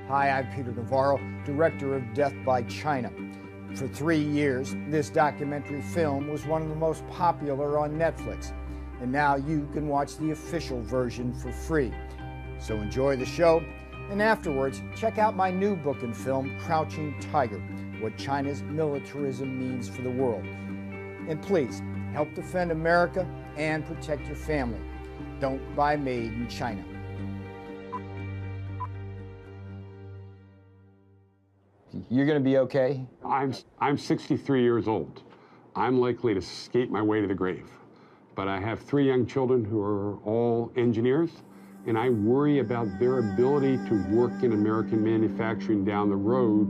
Hi, I'm Peter Navarro, director of Death by China. For 3 years, this documentary film was one of the most popular on Netflix. And now you can watch the official version for free. So enjoy the show, and afterwards, check out my new book and film, Crouching Tiger, What China's Militarism Means for the World. And please, help defend America and protect your family. Don't buy made in China. You're going to be okay? I'm 63 years old. I'm likely to skate my way to the grave. But I have 3 young children who are all engineers, and I worry about their ability to work in American manufacturing down the road.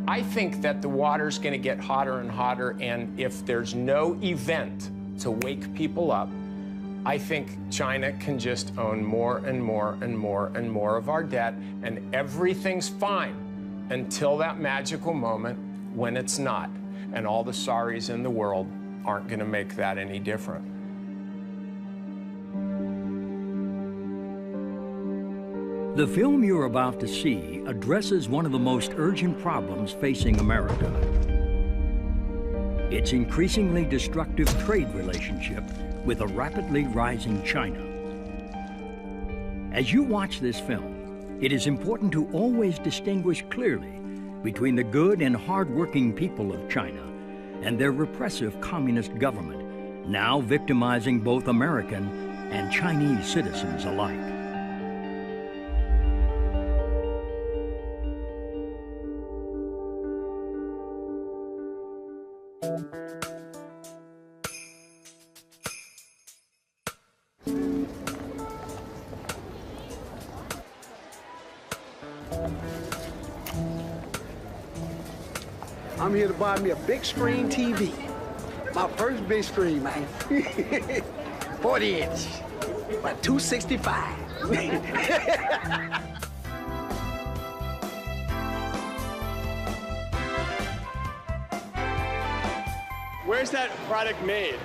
I think that the water's going to get hotter and hotter, and if there's no event to wake people up, I think China can just own more and more and more and more of our debt, and everything's fine until that magical moment when it's not, and all the sorries in the world aren't going to make that any different. The film you're about to see addresses one of the most urgent problems facing America. Its increasingly destructive trade relationship with a rapidly rising China. As you watch this film, it is important to always distinguish clearly between the good and hard-working people of China and their repressive communist government, now victimizing both American and Chinese citizens alike. I'm here to buy me a big screen TV. My first big screen, man. 40 inch, about 265. Where's that product made?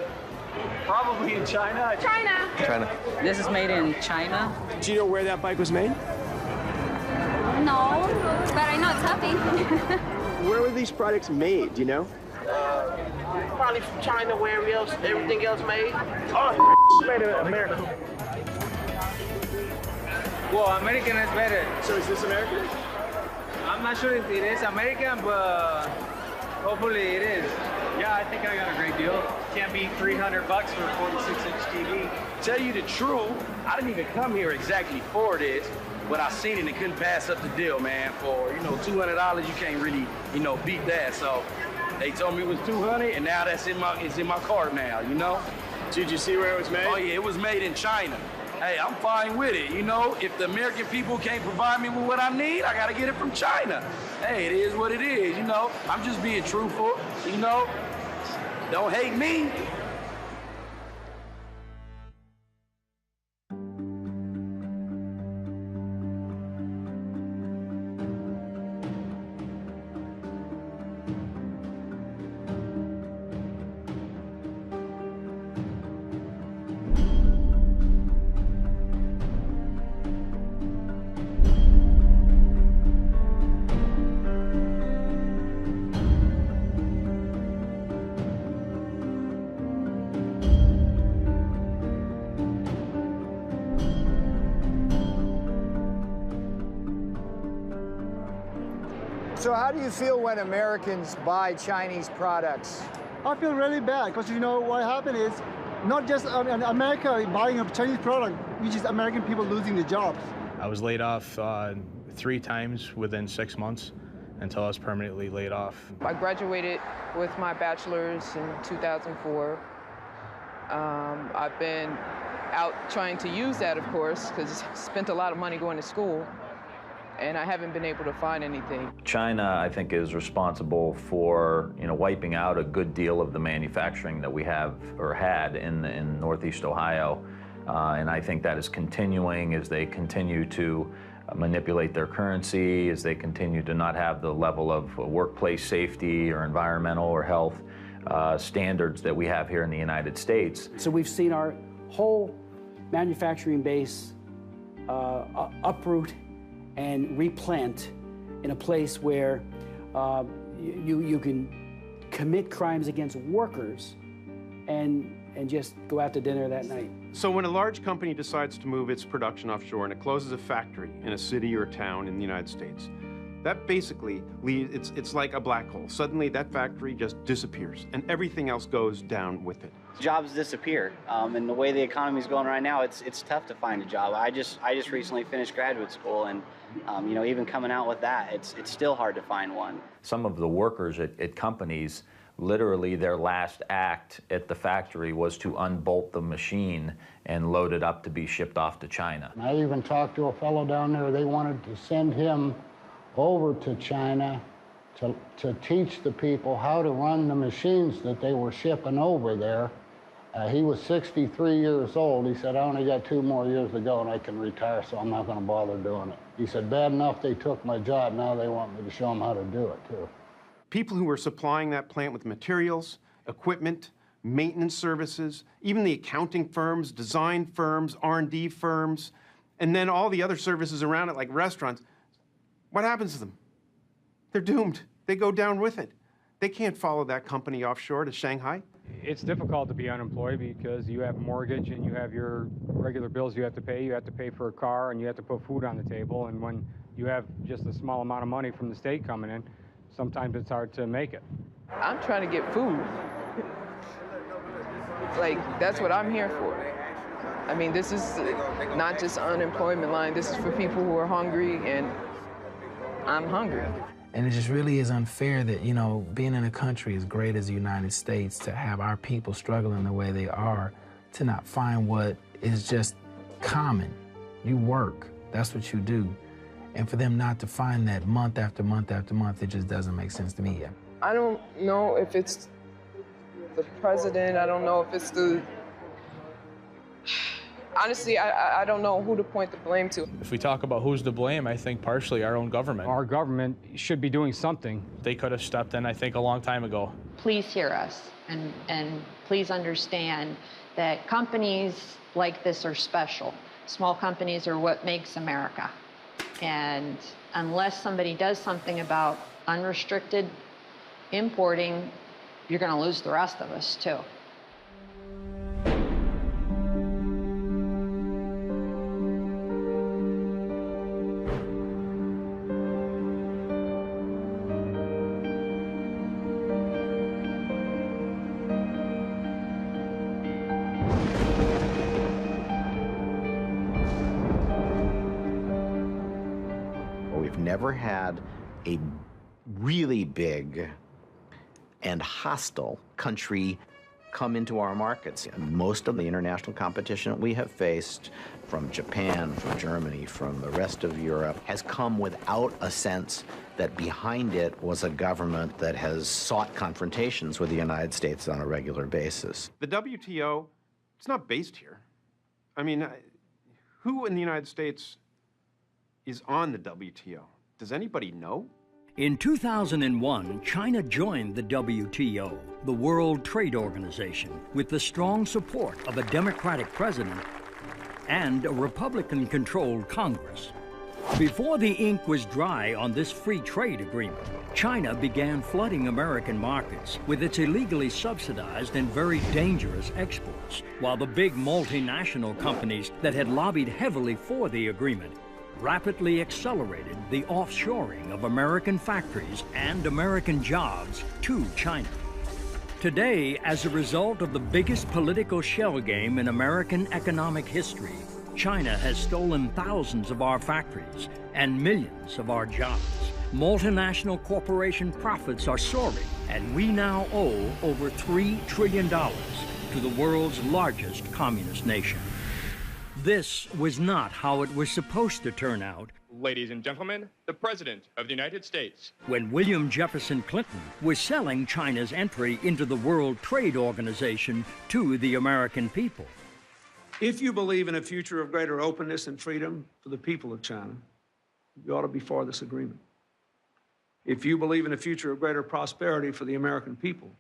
Probably in China. China. This is made in China. Do you know where that bike was made? No, but I know it's heavy. Where were these products made, do you know? Probably from China, where else, everything else made. Oh, made in America. Well, American is better. So is this American? I'm not sure if it is American, but hopefully it is. Yeah, I think I got a great deal. Can't beat $300 for a 46-inch TV. Tell you the truth, I didn't even come here exactly for this, but I seen it and couldn't pass up the deal, man. For, $200, you can't really, beat that. So they told me it was $200, and now it's in my cart now, Did you see where it was made? Oh, yeah, it was made in China. Hey, I'm fine with it, If the American people can't provide me with what I need, I gotta get it from China. Hey, it is what it is, I'm just being truthful, Don't hate me. So how do you feel when Americans buy Chinese products? I feel really bad because what happened is not just America buying a Chinese product, which is American people losing their jobs. I was laid off 3 times within 6 months. until I was permanently laid off. I graduated with my bachelor's in 2004. I've been out trying to use that, of course, because I spent a lot of money going to school, and I haven't been able to find anything. China, I think, is responsible for, wiping out a good deal of the manufacturing that we have or had in Northeast Ohio. And I think that is continuing as they continue to manipulate their currency, as they continue to not have the level of workplace safety or environmental or health standards that we have here in the United States. So we've seen our whole manufacturing base uproot and replant in a place where you can commit crimes against workers and just go out to dinner that night. So when a large company decides to move its production offshore and it closes a factory in a city or a town in the United States, that basically leaves, it's like a black hole. Suddenly that factory just disappears and everything else goes down with it. Jobs disappear, and the way the economy is going right now, it's tough to find a job. I just recently finished graduate school, and even coming out with that, it's still hard to find one. Some of the workers at companies, literally their last act at the factory was to unbolt the machine and load it up to be shipped off to China. I even talked to a fellow down there. They wanted to send him over to China to teach the people how to run the machines that they were shipping over there. He was 63 years old. He said, I only got 2 more years to go and I can retire, so I'm not going to bother doing it. He said, bad enough they took my job, now they want me to show them how to do it, too. People who were supplying that plant with materials, equipment, maintenance services, even the accounting firms, design firms, R&D firms, and then all the other services around it, like restaurants, what happens to them? They're doomed. They go down with it. They can't follow that company offshore to Shanghai. It's difficult to be unemployed because you have a mortgage and you have your regular bills you have to pay. You have to pay for a car and you have to put food on the table. And when you have just a small amount of money from the state coming in, sometimes it's hard to make it. I'm trying to get food. That's what I'm here for. I mean, this is not just an unemployment line. This is for people who are hungry, and I'm hungry. And it just really is unfair that, being in a country as great as the United States, to have our people struggling the way they are, to not find what is just common. You work, that's what you do. And for them not to find that month after month after month, it just doesn't make sense to me. I don't know if it's the president, I don't know if it's the... Honestly, I don't know who to point the blame to. If we talk about who's to blame, I think partially our own government. Our government should be doing something. They could have stepped in, I think, a long time ago. Please hear us and please understand that companies like this are special. Small companies are what makes America. And unless somebody does something about unrestricted importing, you're going to lose the rest of us, too. Never had a really big and hostile country come into our markets. Most of the international competition that we have faced from Japan, from Germany, from the rest of Europe has come without a sense that behind it was a government that has sought confrontations with the United States on a regular basis. The WTO, it's not based here. I mean, who in the United States is on the WTO? Does anybody know? In 2001, China joined the WTO, the World Trade Organization, with the strong support of a Democratic president and a Republican-controlled Congress. Before the ink was dry on this free trade agreement, China began flooding American markets with its illegally subsidized and very dangerous exports, while the big multinational companies that had lobbied heavily for the agreement rapidly accelerated the offshoring of American factories and American jobs to China. Today, as a result of the biggest political shell game in American economic history, China has stolen thousands of our factories and millions of our jobs, Multinational corporation profits are soaring, and we now owe over $3 trillion to the world's largest communist nation. This was not how it was supposed to turn out. Ladies and gentlemen, the President of the United States. When William Jefferson Clinton was selling China's entry into the World Trade Organization to the American people. If you believe in a future of greater openness and freedom for the people of China, you ought to be for this agreement. If you believe in a future of greater prosperity for the American people,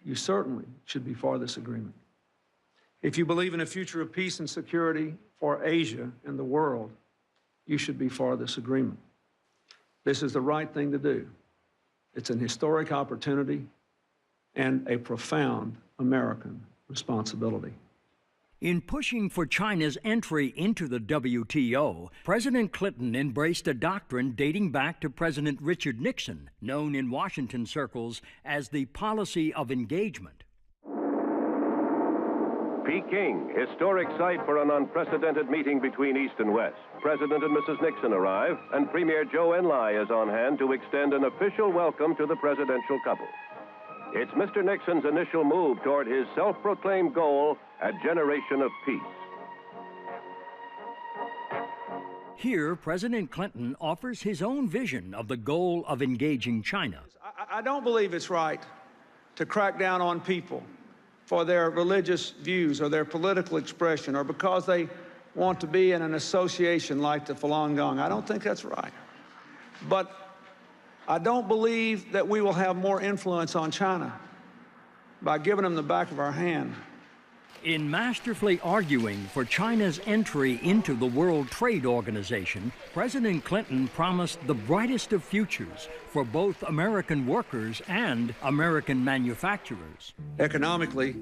you certainly should be for this agreement. If you believe in a future of peace and security for Asia and the world, you should be for this agreement. This is the right thing to do. It's an historic opportunity and a profound American responsibility. In pushing for China's entry into the WTO, President Clinton embraced a doctrine dating back to President Richard Nixon, known in Washington circles as the policy of engagement. Peking, historic site for an unprecedented meeting between East and West. President and Mrs. Nixon arrive, and Premier Zhou Enlai is on hand to extend an official welcome to the presidential couple. It's Mr. Nixon's initial move toward his self-proclaimed goal, a generation of peace. Here, President Clinton offers his own vision of the goal of engaging China. I don't believe it's right to crack down on people for their religious views or their political expression or because they want to be in an association like the Falun Gong. I don't think that's right. But I don't believe that we will have more influence on China by giving them the back of our hand. In masterfully arguing for China's entry into the World Trade Organization, President Clinton promised the brightest of futures for both American workers and American manufacturers. Economically,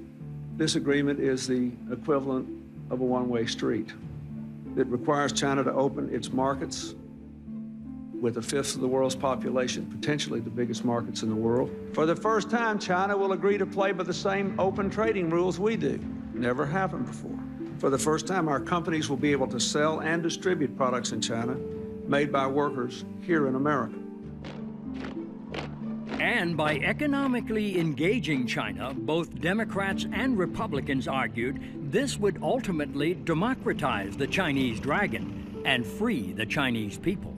this agreement is the equivalent of a one-way street. It requires China to open its markets with a fifth of the world's population, potentially the biggest markets in the world. For the first time, China will agree to play by the same open trading rules we do. Never happened before. For the first time, our companies will be able to sell and distribute products in China made by workers here in America. And by economically engaging China, both Democrats and Republicans argued this would ultimately democratize the Chinese dragon and free the Chinese people.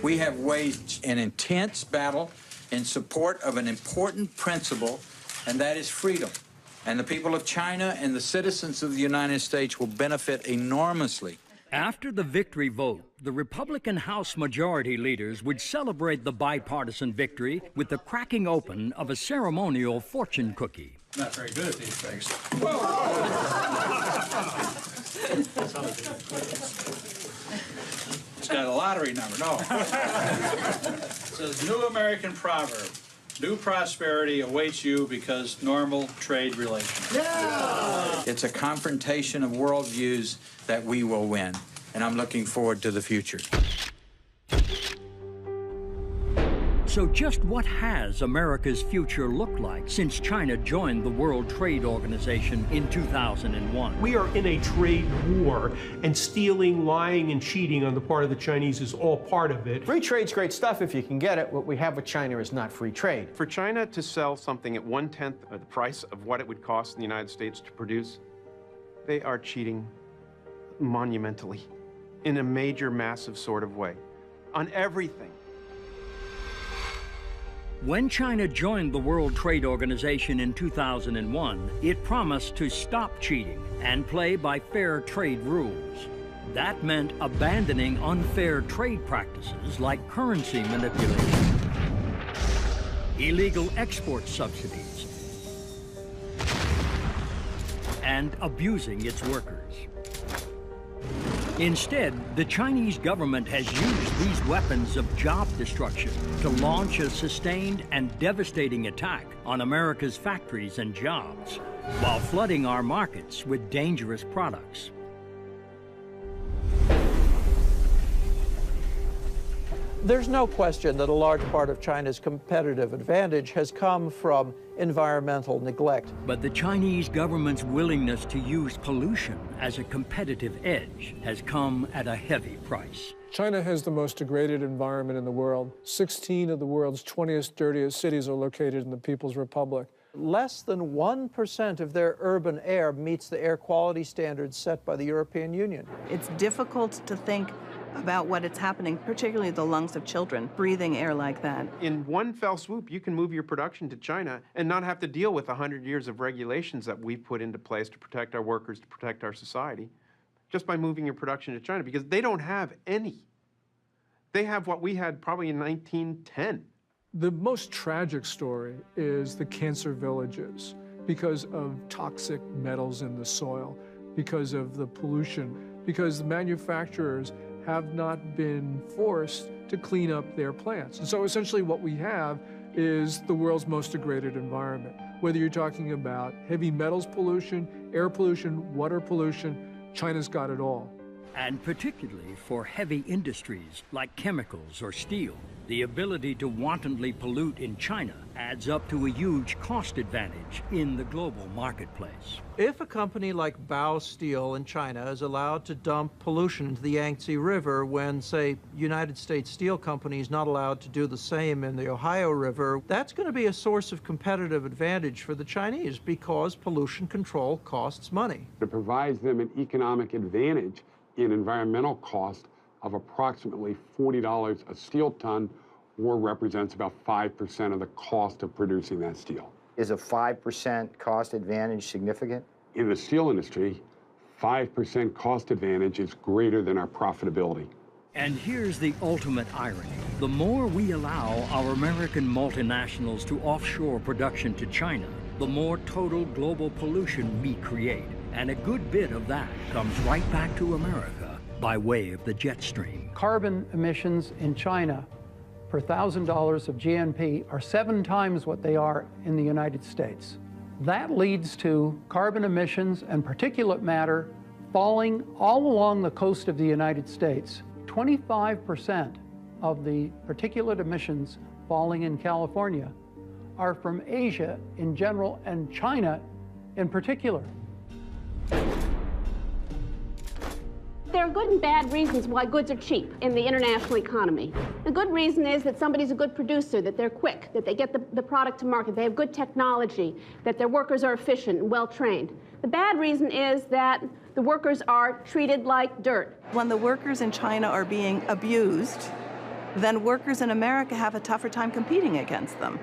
We have waged an intense battle in support of an important principle, and that is freedom. And the people of China and the citizens of the United States will benefit enormously. After the victory vote, the Republican House Majority Leaders would celebrate the bipartisan victory with the cracking open of a ceremonial fortune cookie. Not very good at these things. It's got a lottery number, no. It says, new American proverb. New prosperity awaits you because normal trade relations. Yeah! It's a confrontation of worldviews that we will win, and I'm looking forward to the future. So just what has America's future looked like since China joined the World Trade Organization in 2001? We are in a trade war, and stealing, lying, and cheating on the part of the Chinese is all part of it. Free trade's great stuff if you can get it. What we have with China is not free trade. For China to sell something at 1/10 of the price of what it would cost in the United States to produce, they are cheating monumentally in a major, massive sort of way on everything. When China joined the World Trade Organization in 2001, it promised to stop cheating and play by fair trade rules. That meant abandoning unfair trade practices like currency manipulation, illegal export subsidies, and abusing its workers. Instead, the Chinese government has used these weapons of job destruction to launch a sustained and devastating attack on America's factories and jobs, while flooding our markets with dangerous products. There's no question that a large part of China's competitive advantage has come from environmental neglect. But the Chinese government's willingness to use pollution as a competitive edge has come at a heavy price. China has the most degraded environment in the world. 16 of the world's 20th dirtiest cities are located in the People's Republic. Less than 1% of their urban air meets the air quality standards set by the European Union. It's difficult to think about what is happening, particularly the lungs of children, breathing air like that. In one fell swoop, you can move your production to China and not have to deal with 100 years of regulations that we've put into place to protect our workers, to protect our society, just by moving your production to China, because they don't have any. They have what we had probably in 1910. The most tragic story is the cancer villages because of toxic metals in the soil, because of the pollution, because the manufacturers have not been forced to clean up their plants. And so essentially what we have is the world's most degraded environment. Whether you're talking about heavy metals pollution, air pollution, water pollution, China's got it all. And particularly for heavy industries like chemicals or steel, the ability to wantonly pollute in China adds up to a huge cost advantage in the global marketplace. If a company like Bao Steel in China is allowed to dump pollution into the Yangtze River when, say, United States Steel Company is not allowed to do the same in the Ohio River, that's going to be a source of competitive advantage for the Chinese because pollution control costs money. It provides them an economic advantage in environmental cost of approximately $40 a steel ton, or represents about 5% of the cost of producing that steel. Is a 5% cost advantage significant? In the steel industry, 5% cost advantage is greater than our profitability. And here's the ultimate irony. The more we allow our American multinationals to offshore production to China, the more total global pollution we create. And a good bit of that comes right back to America by way of the jet stream. Carbon emissions in China per $1,000 of GNP are 7 times what they are in the United States. That leads to carbon emissions and particulate matter falling all along the coast of the United States. 25% of the particulate emissions falling in California are from Asia in general and China in particular. There are good and bad reasons why goods are cheap in the international economy. The good reason is that somebody's a good producer, that they're quick, that they get the product to market, they have good technology, that their workers are efficient and well-trained. The bad reason is that the workers are treated like dirt. When the workers in China are being abused, then workers in America have a tougher time competing against them.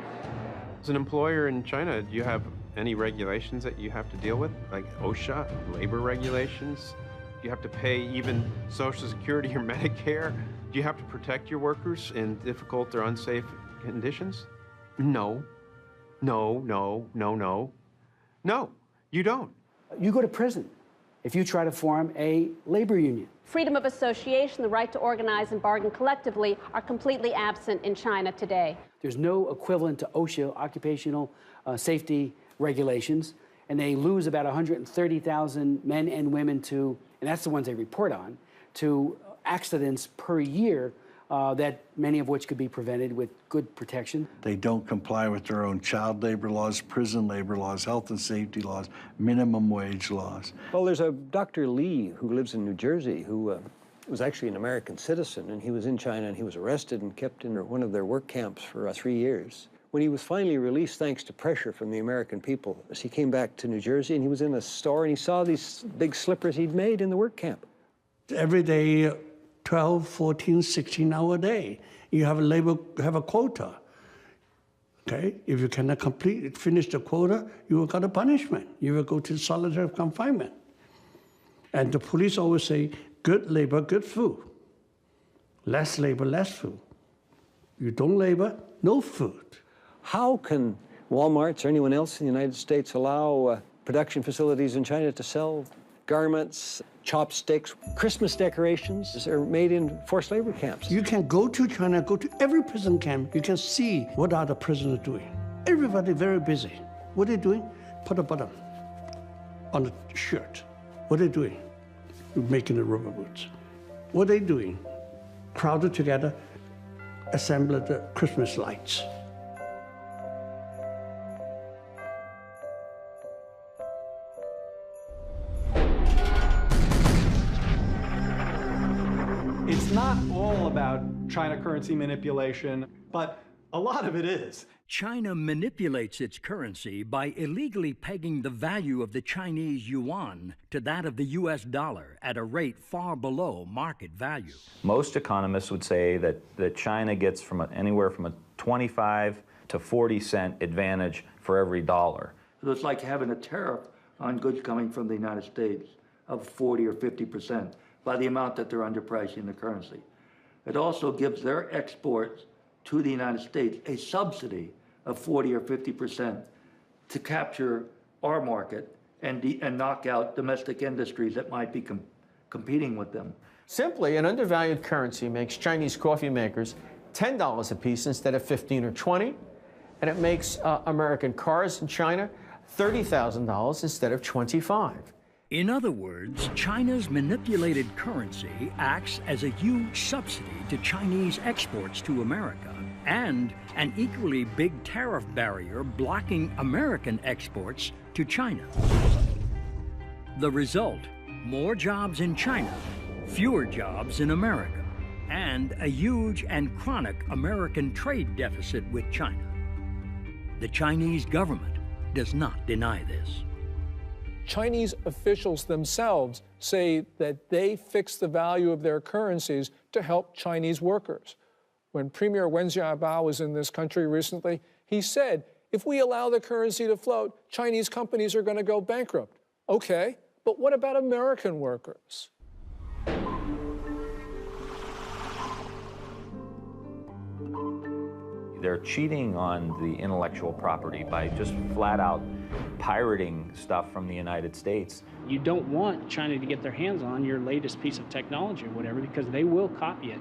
As an employer in China, do you have any regulations that you have to deal with, like OSHA, labor regulations? Do you have to pay even Social Security or Medicare? Do you have to protect your workers in difficult or unsafe conditions? No. No, no, no, no. No, you don't. You go to prison if you try to form a labor union. Freedom of association, the right to organize and bargain collectively are completely absent in China today. There's no equivalent to OSHA, occupational safety regulations, and they lose about 130,000 men and women to, and that's the ones they report on, to accidents per year that many of which could be prevented with good protection. They don't comply with their own child labor laws, prison labor laws, health and safety laws, minimum wage laws. Well, there's a Dr. Lee who lives in New Jersey who was actually an American citizen, and he was in China and he was arrested and kept in one of their work camps for 3 years. When he was finally released, thanks to pressure from the American people, he came back to New Jersey and he was in a store and he saw these big slippers he'd made in the work camp. Every day, 12, 14, 16 hour day, you have a quota. Okay, if you cannot finish the quota, you will get a punishment. You will go to solitary confinement. And the police always say, good labor, good food. Less labor, less food. You don't labor, no food. How can Walmarts or anyone else in the United States allow production facilities in China to sell garments, chopsticks, Christmas decorations that are made in forced labor camps? You can go to China, go to every prison camp. You can see what are the prisoners doing. Everybody very busy. What are they doing? Put a button on the shirt. What are they doing? Making the rubber boots. What are they doing? Crowded together, assemble the Christmas lights. It's not all about China currency manipulation, but a lot of it is. China manipulates its currency by illegally pegging the value of the Chinese yuan to that of the US dollar at a rate far below market value. Most economists would say that China gets anywhere from a 25 to 40 cent advantage for every dollar. So it's like having a tariff on goods coming from the United States of 40 or 50% by the amount that they're underpricing the currency. It also gives their exports to the United States a subsidy of 40 or 50% to capture our market and knock out domestic industries that might be competing with them. Simply, an undervalued currency makes Chinese coffee makers $10 a piece instead of 15 or 20, and it makes American cars in China $30,000 instead of 25. In other words, China's manipulated currency acts as a huge subsidy to Chinese exports to America and an equally big tariff barrier blocking American exports to China. The result, more jobs in China, fewer jobs in America, and a huge and chronic American trade deficit with China. The Chinese government does not deny this. Chinese officials themselves say that they fix the value of their currencies to help Chinese workers. When Premier Wen Jiabao was in this country recently, he said, if we allow the currency to float, Chinese companies are going to go bankrupt. Okay, but what about American workers? They're cheating on the intellectual property by just flat out pirating stuff from the United States. You don't want China to get their hands on your latest piece of technology or whatever, because they will copy it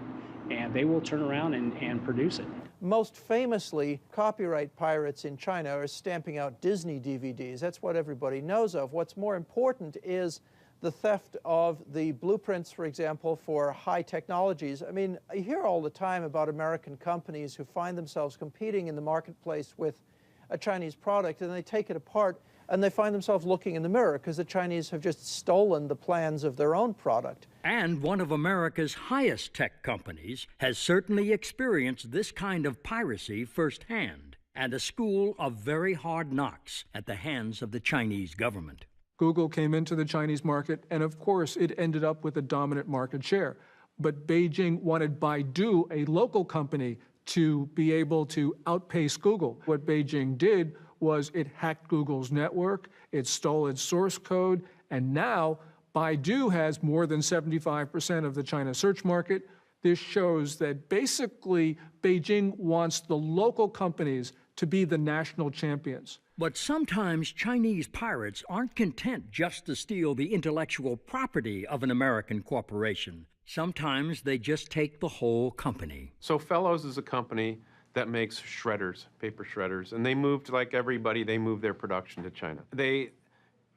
and they will turn around and produce it. Most famously, copyright pirates in China are stamping out Disney DVDs. That's what everybody knows of. What's more important is the theft of the blueprints, for example, for high technologies. I mean, I hear all the time about American companies who find themselves competing in the marketplace with a Chinese product, and they take it apart, and they find themselves looking in the mirror because the Chinese have just stolen the plans of their own product. And one of America's highest tech companies has certainly experienced this kind of piracy firsthand, and a school of very hard knocks at the hands of the Chinese government. Google came into the Chinese market, and of course, it ended up with a dominant market share. But Beijing wanted Baidu, a local company, to be able to outpace Google. What Beijing did was it hacked Google's network, it stole its source code, and now Baidu has more than 75% of the China search market. This shows that basically Beijing wants the local companies to be the national champions. But sometimes Chinese pirates aren't content just to steal the intellectual property of an American corporation. Sometimes they just take the whole company. So Fellows is a company that makes shredders, paper shredders, and they moved, like everybody, they moved their production to China. They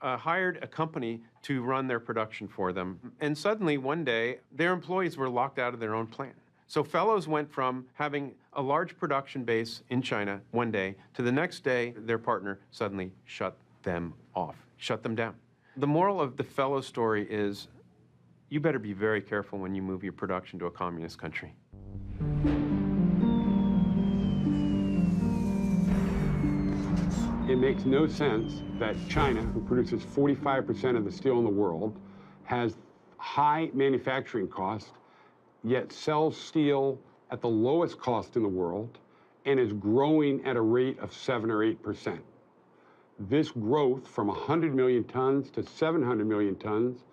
hired a company to run their production for them, and suddenly one day their employees were locked out of their own plant. So Fellows went from having a large production base in China one day to the next day their partner suddenly shut them off, shut them down. The moral of the Fellows story is you better be very careful when you move your production to a communist country. It makes no sense that China, who produces 45% of the steel in the world, has high manufacturing costs, yet sells steel at the lowest cost in the world and is growing at a rate of 7 or 8%. This growth from 100 million tons to 700 million tons,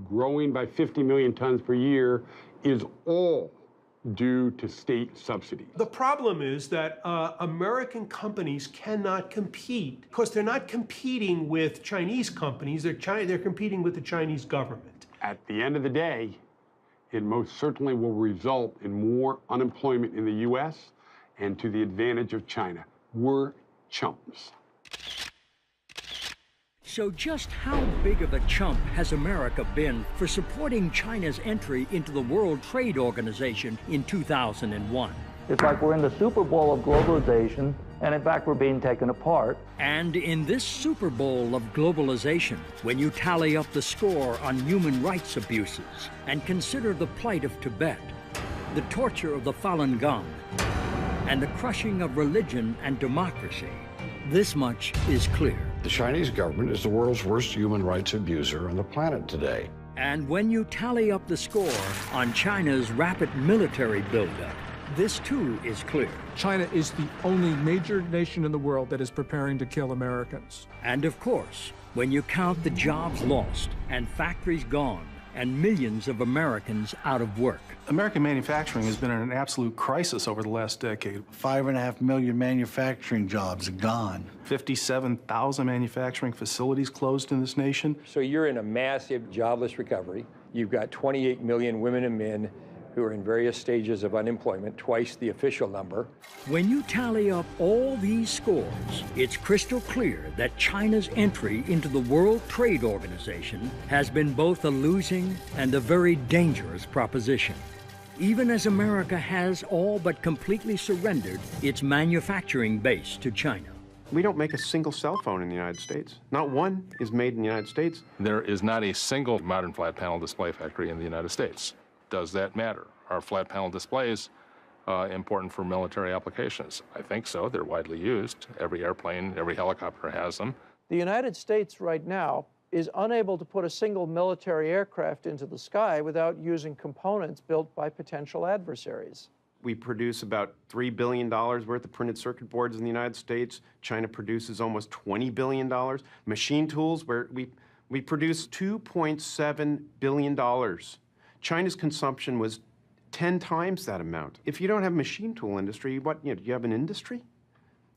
growing by 50 million tons per year, is all due to state subsidies. The problem is that American companies cannot compete because they're not competing with Chinese companies, they're competing with the Chinese government. At the end of the day, it most certainly will result in more unemployment in the U.S. and to the advantage of China. We're chumps. So just how big of a chump has America been for supporting China's entry into the World Trade Organization in 2001? It's like we're in the Super Bowl of globalization, and in fact, we're being taken apart. And in this Super Bowl of globalization, when you tally up the score on human rights abuses and consider the plight of Tibet, the torture of the Falun Gong, and the crushing of religion and democracy, this much is clear. The Chinese government is the world's worst human rights abuser on the planet today. And when you tally up the score on China's rapid military buildup, this too is clear. China is the only major nation in the world that is preparing to kill Americans. And of course, when you count the jobs lost and factories gone and millions of Americans out of work. American manufacturing has been in an absolute crisis over the last decade. 5.5 million manufacturing jobs gone. 57,000 manufacturing facilities closed in this nation. So you're in a massive jobless recovery. You've got 28 million women and men who are in various stages of unemployment, twice the official number. When you tally up all these scores, it's crystal clear that China's entry into the World Trade Organization has been both a losing and a very dangerous proposition. Even as America has all but completely surrendered its manufacturing base to China. We don't make a single cell phone in the United States. Not one is made in the United States. There is not a single modern flat panel display factory in the United States. Does that matter? Are flat panel displays important for military applications? I think so. They're widely used. Every airplane, every helicopter has them. The United States right now is unable to put a single military aircraft into the sky without using components built by potential adversaries. We produce about $3 billion worth of printed circuit boards in the United States. China produces almost $20 billion. Machine tools, where we produce $2.7 billion. China's consumption was 10 times that amount. If you don't have a machine tool industry, what, do you have an industry?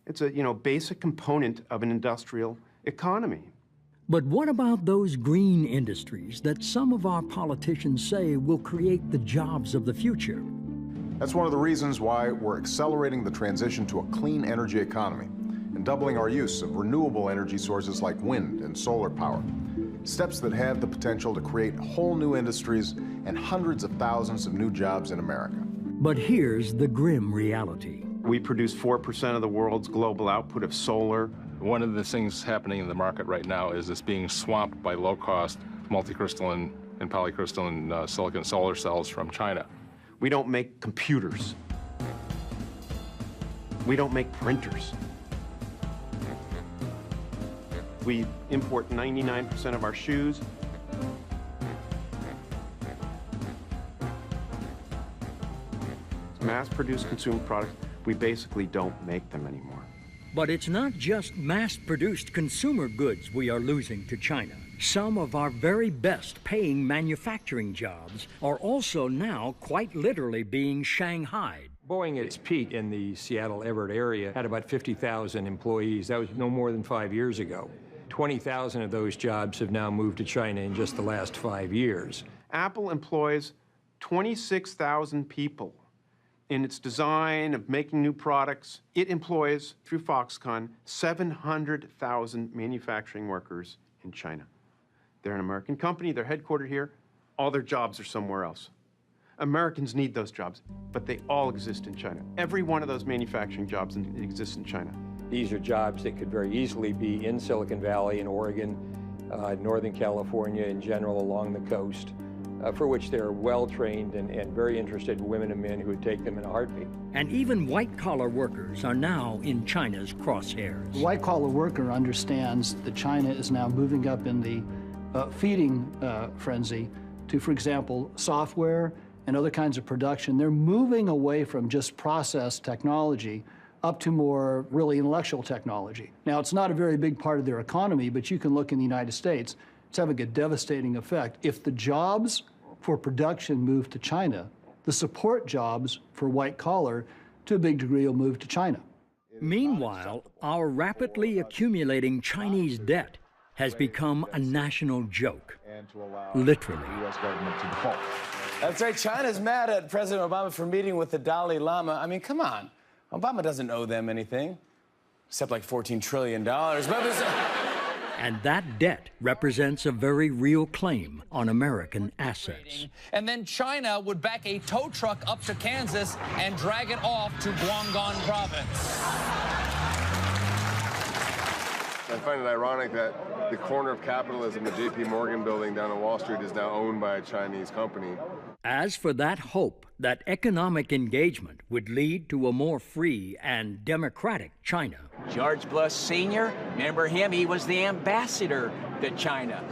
It's a, basic component of an industrial economy. But what about those green industries that some of our politicians say will create the jobs of the future? That's one of the reasons why we're accelerating the transition to a clean energy economy and doubling our use of renewable energy sources like wind and solar power. Steps that have the potential to create whole new industries and hundreds of thousands of new jobs in America. But here's the grim reality. We produce 4% of the world's global output of solar. One of the things happening in the market right now is it's being swamped by low-cost multicrystalline and polycrystalline silicon solar cells from China. We don't make computers. We don't make printers. We import 99% of our shoes. Mass-produced consumer products, we basically don't make them anymore. But it's not just mass-produced consumer goods we are losing to China. Some of our very best paying manufacturing jobs are also now quite literally being shanghaied. Boeing at its peak in the Seattle-Everett area had about 50,000 employees. That was no more than 5 years ago. 20,000 of those jobs have now moved to China in just the last 5 years. Apple employs 26,000 people in its design of making new products. It employs, through Foxconn, 700,000 manufacturing workers in China. They're an American company, they're headquartered here, all their jobs are somewhere else. Americans need those jobs, but they all exist in China. Every one of those manufacturing jobs exists in China. These are jobs that could very easily be in Silicon Valley, in Oregon, Northern California in general, along the coast, for which there are well-trained and very interested women and men who would take them in a heartbeat. And even white-collar workers are now in China's crosshairs. The white-collar worker understands that China is now moving up in the feeding frenzy to, for example, software and other kinds of production. They're moving away from just process technology up to more really intellectual technology. Now, it's not a very big part of their economy, but you can look in the United States, it's having a devastating effect. If the jobs for production move to China, the support jobs for white collar, to a big degree, will move to China. Meanwhile, our rapidly accumulating Chinese debt has become a national joke, literally. That's right, China's mad at President Obama for meeting with the Dalai Lama. I mean, come on. Obama doesn't owe them anything, except like $14 trillion. But And that debt represents a very real claim on American assets. And then China would back a tow truck up to Kansas and drag it off to Guangdong province. I find it ironic that the corner of capitalism, the J.P. Morgan building down on Wall Street, is now owned by a Chinese company. As for that hope that economic engagement would lead to a more free and democratic China. George Bush Sr., remember him? He was the ambassador to China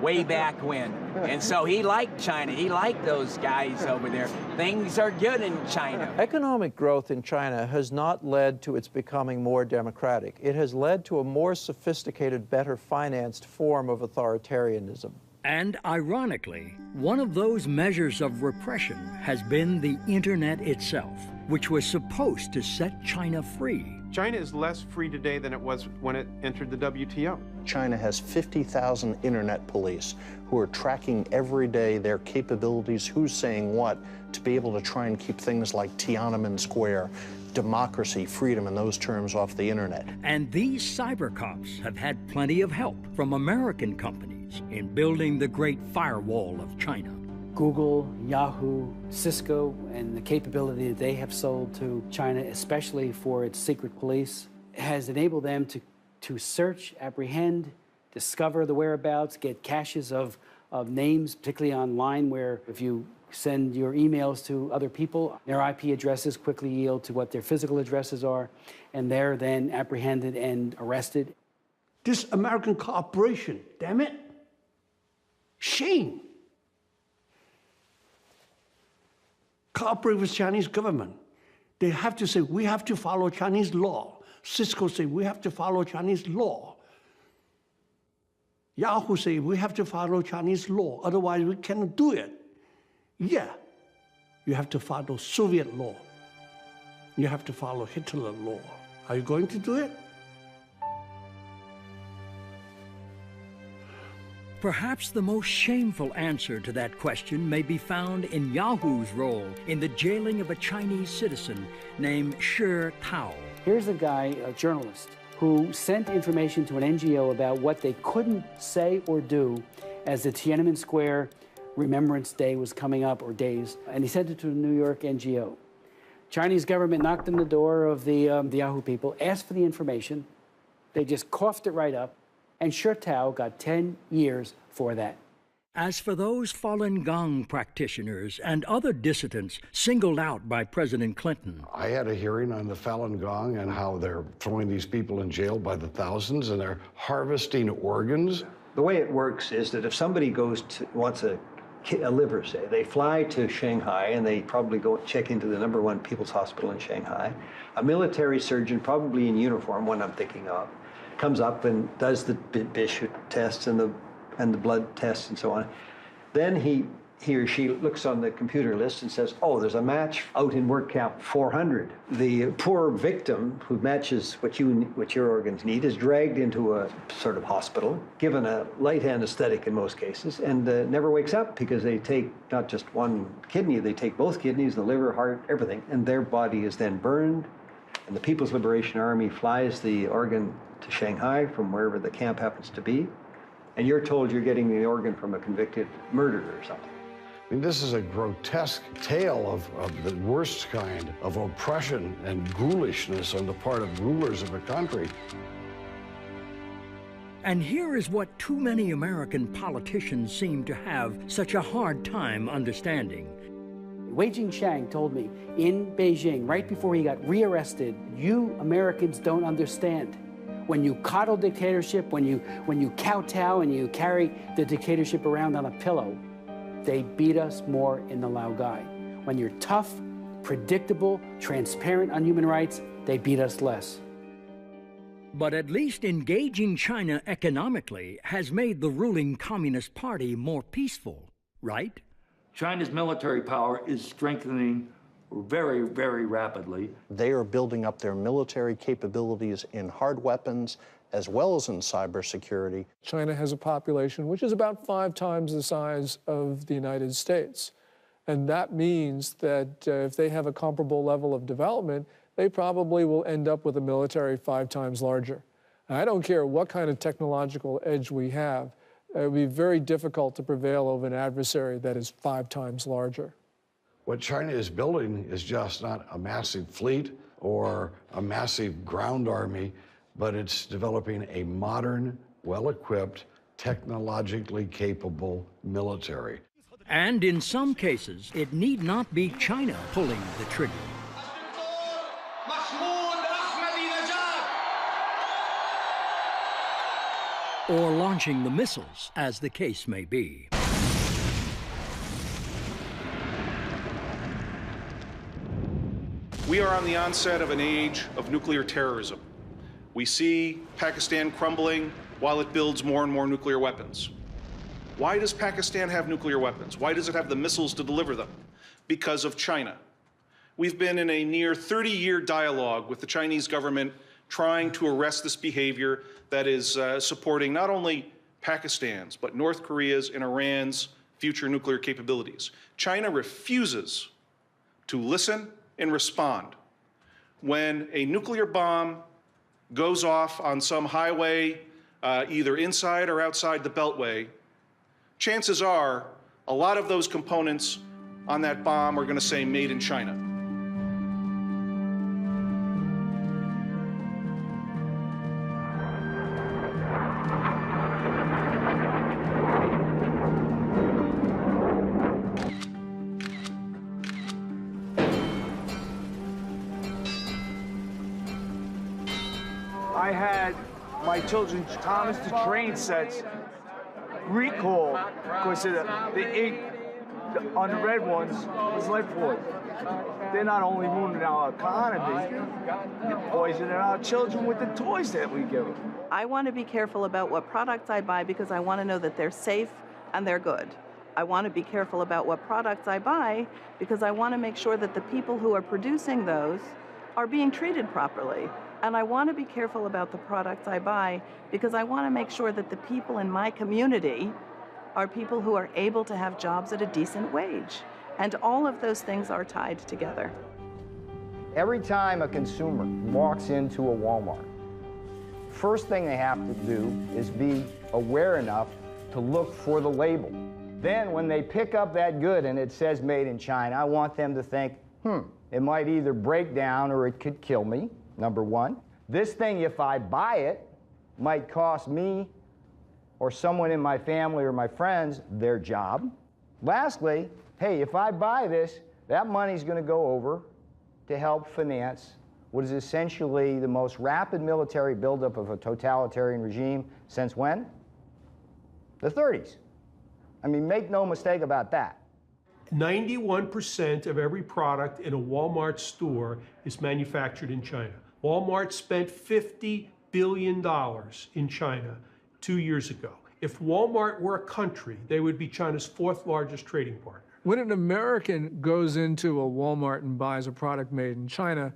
way back when. And so he liked China. He liked those guys over there. Things are good in China. Economic growth in China has not led to its becoming more democratic. It has led to a more sophisticated, better financed form of authoritarianism. And ironically, one of those measures of repression has been the internet itself, which was supposed to set China free. China is less free today than it was when it entered the WTO. China has 50,000 internet police who are tracking every day their capabilities, who's saying what, to be able to try and keep things like Tiananmen Square, democracy, freedom, and those terms off the internet. And these cyber cops have had plenty of help from American companies in building the great firewall of China. Google, Yahoo, Cisco, and the capability that they have sold to China, especially for its secret police, has enabled them to search, apprehend, discover the whereabouts, get caches of names, particularly online, where if you send your emails to other people, their IP addresses quickly yield to what their physical addresses are, and they're then apprehended and arrested. This American cooperation, damn it. Shame. Cooperate with Chinese government. They have to say, we have to follow Chinese law. Cisco say, we have to follow Chinese law. Yahoo say, we have to follow Chinese law, otherwise we cannot do it. Yeah, you have to follow Soviet law. You have to follow Hitler law. Are you going to do it? Perhaps the most shameful answer to that question may be found in Yahoo's role in the jailing of a Chinese citizen named Shi Tao. Here's a guy, a journalist, who sent information to an NGO about what they couldn't say or do as the Tiananmen Square Remembrance Day was coming up, or days, and he sent it to a New York NGO. Chinese government knocked on the door of the Yahoo people, asked for the information. They just coughed it right up, and Shi Tao got 10 years for that. As for those Falun Gong practitioners and other dissidents singled out by President Clinton, I had a hearing on the Falun Gong and how they're throwing these people in jail by the thousands and they're harvesting organs. The way it works is that if somebody wants a liver, say, they fly to Shanghai and they probably go check into the #1 People's Hospital in Shanghai. A military surgeon, probably in uniform, one I'm thinking of, comes up and does the Bishop tests and the blood tests and so on. Then he or she looks on the computer list and says, oh, there's a match out in work camp 400. The poor victim who matches what your organs need is dragged into a sort of hospital, given a light anesthetic in most cases, and never wakes up because they take not just one kidney, they take both kidneys, the liver, heart, everything, and their body is then burned, and the People's Liberation Army flies the organ to Shanghai from wherever the camp happens to be, and you're told you're getting the organ from a convicted murderer or something. I mean, this is a grotesque tale of the worst kind of oppression and ghoulishness on the part of rulers of a country. And here is what too many American politicians seem to have such a hard time understanding. Wei Jingshang told me in Beijing, right before he got rearrested, you Americans don't understand. When you coddle dictatorship, when you kowtow and you carry the dictatorship around on a pillow, they beat us more in the Laogai. When you're tough, predictable, transparent on human rights, they beat us less. But at least engaging China economically has made the ruling Communist Party more peaceful, right? China's military power is strengthening very, very rapidly. They are building up their military capabilities in hard weapons as well as in cybersecurity. China has a population which is about 5 times the size of the United States. And that means that if they have a comparable level of development, they probably will end up with a military 5 times larger. I don't care what kind of technological edge we have, it would be very difficult to prevail over an adversary that is 5 times larger. What China is building is just not a massive fleet or a massive ground army, but it's developing a modern, well-equipped, technologically capable military. And in some cases, it need not be China pulling the trigger. Or launching the missiles, as the case may be. We are on the onset of an age of nuclear terrorism. We see Pakistan crumbling while it builds more and more nuclear weapons. Why does Pakistan have nuclear weapons? Why does it have the missiles to deliver them? Because of China. We've been in a near 30-year dialogue with the Chinese government trying to arrest this behavior that is supporting not only Pakistan's, but North Korea's and Iran's future nuclear capabilities. China refuses to listen and respond. When a nuclear bomb goes off on some highway, either inside or outside the Beltway, chances are a lot of those components on that bomb are going to say made in China. I had my children's Thomas the Train sets recalled because the ink on the red ones was lead poison. They're not only ruining our economy, they're poisoning our children with the toys that we give them. I want to be careful about what products I buy because I want to know that they're safe and they're good. I want to be careful about what products I buy because I want to make sure that the people who are producing those are being treated properly. And I want to be careful about the products I buy because I want to make sure that the people in my community are people who are able to have jobs at a decent wage. And all of those things are tied together. Every time a consumer walks into a Walmart, first thing they have to do is be aware enough to look for the label. Then when they pick up that good and it says made in China, I want them to think, it might either break down or it could kill me. Number one, this thing, if I buy it, might cost me or someone in my family or my friends their job. Lastly, hey, if I buy this, that money's going to go over to help finance what is essentially the most rapid military buildup of a totalitarian regime since when? The 30s. I mean, make no mistake about that. 91% of every product in a Walmart store is manufactured in China. Walmart spent $50 billion in China 2 years ago. If Walmart were a country, they would be China's 4th largest trading partner. When an American goes into a Walmart and buys a product made in China,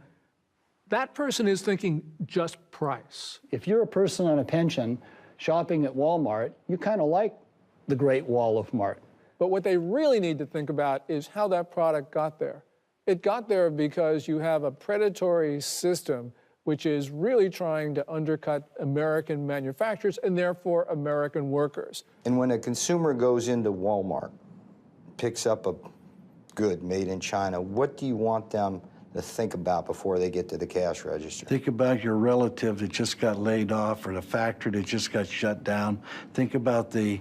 that person is thinking just price. If you're a person on a pension shopping at Walmart, you kind of like the Great Wall of Mart. But what they really need to think about is how that product got there. It got there because you have a predatory system which is really trying to undercut American manufacturers and therefore American workers. And when a consumer goes into Walmart, picks up a good made in China, what do you want them to think about before they get to the cash register? Think about your relative that just got laid off or the factory that just got shut down. Think about the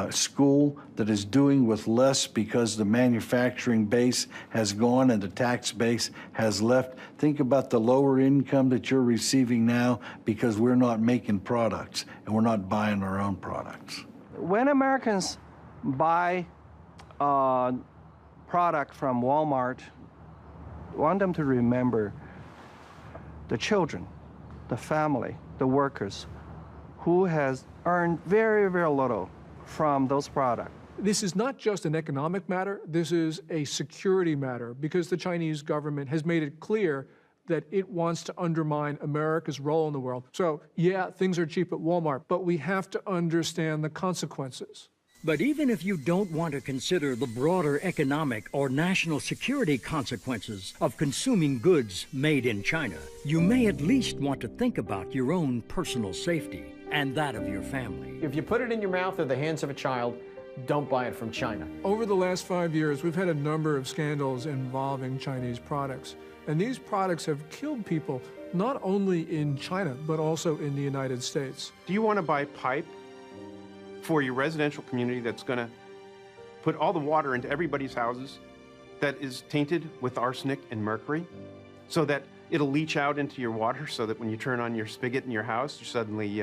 school that is doing with less because the manufacturing base has gone and the tax base has left. Think about the lower income that you're receiving now because we're not making products and we're not buying our own products. When Americans buy a product from Walmart, I want them to remember the children, the family, the workers who has earned very, very little from those products. This is not just an economic matter, this is a security matter because the Chinese government has made it clear that it wants to undermine America's role in the world. So, yeah, things are cheap at Walmart, but we have to understand the consequences. But even if you don't want to consider the broader economic or national security consequences of consuming goods made in China, you may at least want to think about your own personal safety and that of your family. If you put it in your mouth or the hands of a child, don't buy it from China. Over the last 5 years, we've had a number of scandals involving Chinese products. And these products have killed people not only in China, but also in the United States. Do you want to buy pipe for your residential community that's going to put all the water into everybody's houses that is tainted with arsenic and mercury so that it'll leach out into your water so that when you turn on your spigot in your house, you're suddenly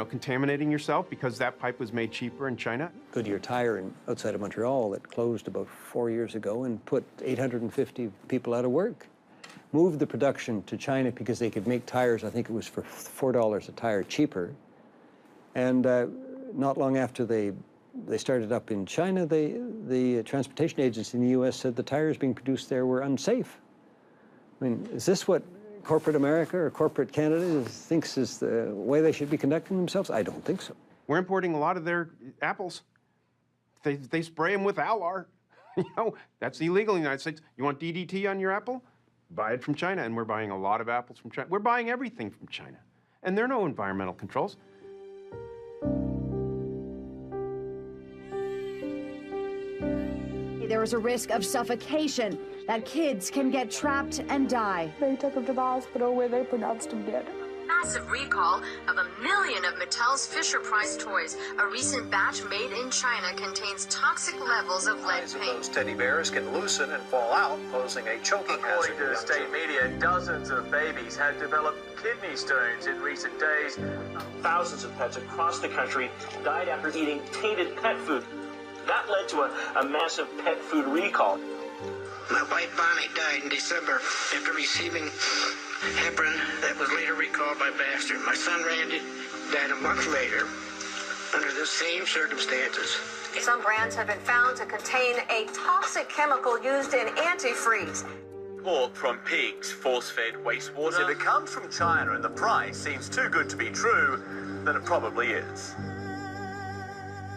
contaminating yourself because that pipe was made cheaper in China? Goodyear Tire outside of Montreal that closed about 4 years ago and put 850 people out of work. Moved the production to China because they could make tires, I think it was for $4 a tire cheaper. And not long after they started up in China, the transportation agency in the U.S. said the tires being produced there were unsafe. I mean, is this what corporate America or corporate Canada thinks is the way they should be conducting themselves? I don't think so. We're importing a lot of their apples. They spray them with Alar. That's illegal in the United States. You want DDT on your apple? Buy it from China, and we're buying a lot of apples from China. We're buying everything from China, and there are no environmental controls. There is a risk of suffocation, that kids can get trapped and die. They took him to the hospital where they pronounced him dead. Massive recall of 1 million of Mattel's Fisher-Price toys. A recent batch made in China contains toxic levels of lead paint. Those teddy bears can loosen and fall out, posing a choking hazard. According to the state media, dozens of babies had developed kidney stones in recent days. Thousands of pets across the country died after eating tainted pet food. That led to a massive pet food recall. My wife Bonnie died in December after receiving heparin that was later recalled by Baxter. My son Randy died a month later under the same circumstances. Some brands have been found to contain a toxic chemical used in antifreeze. Pork from pigs, force-fed wastewater. If it comes from China and the price seems too good to be true, then it probably is.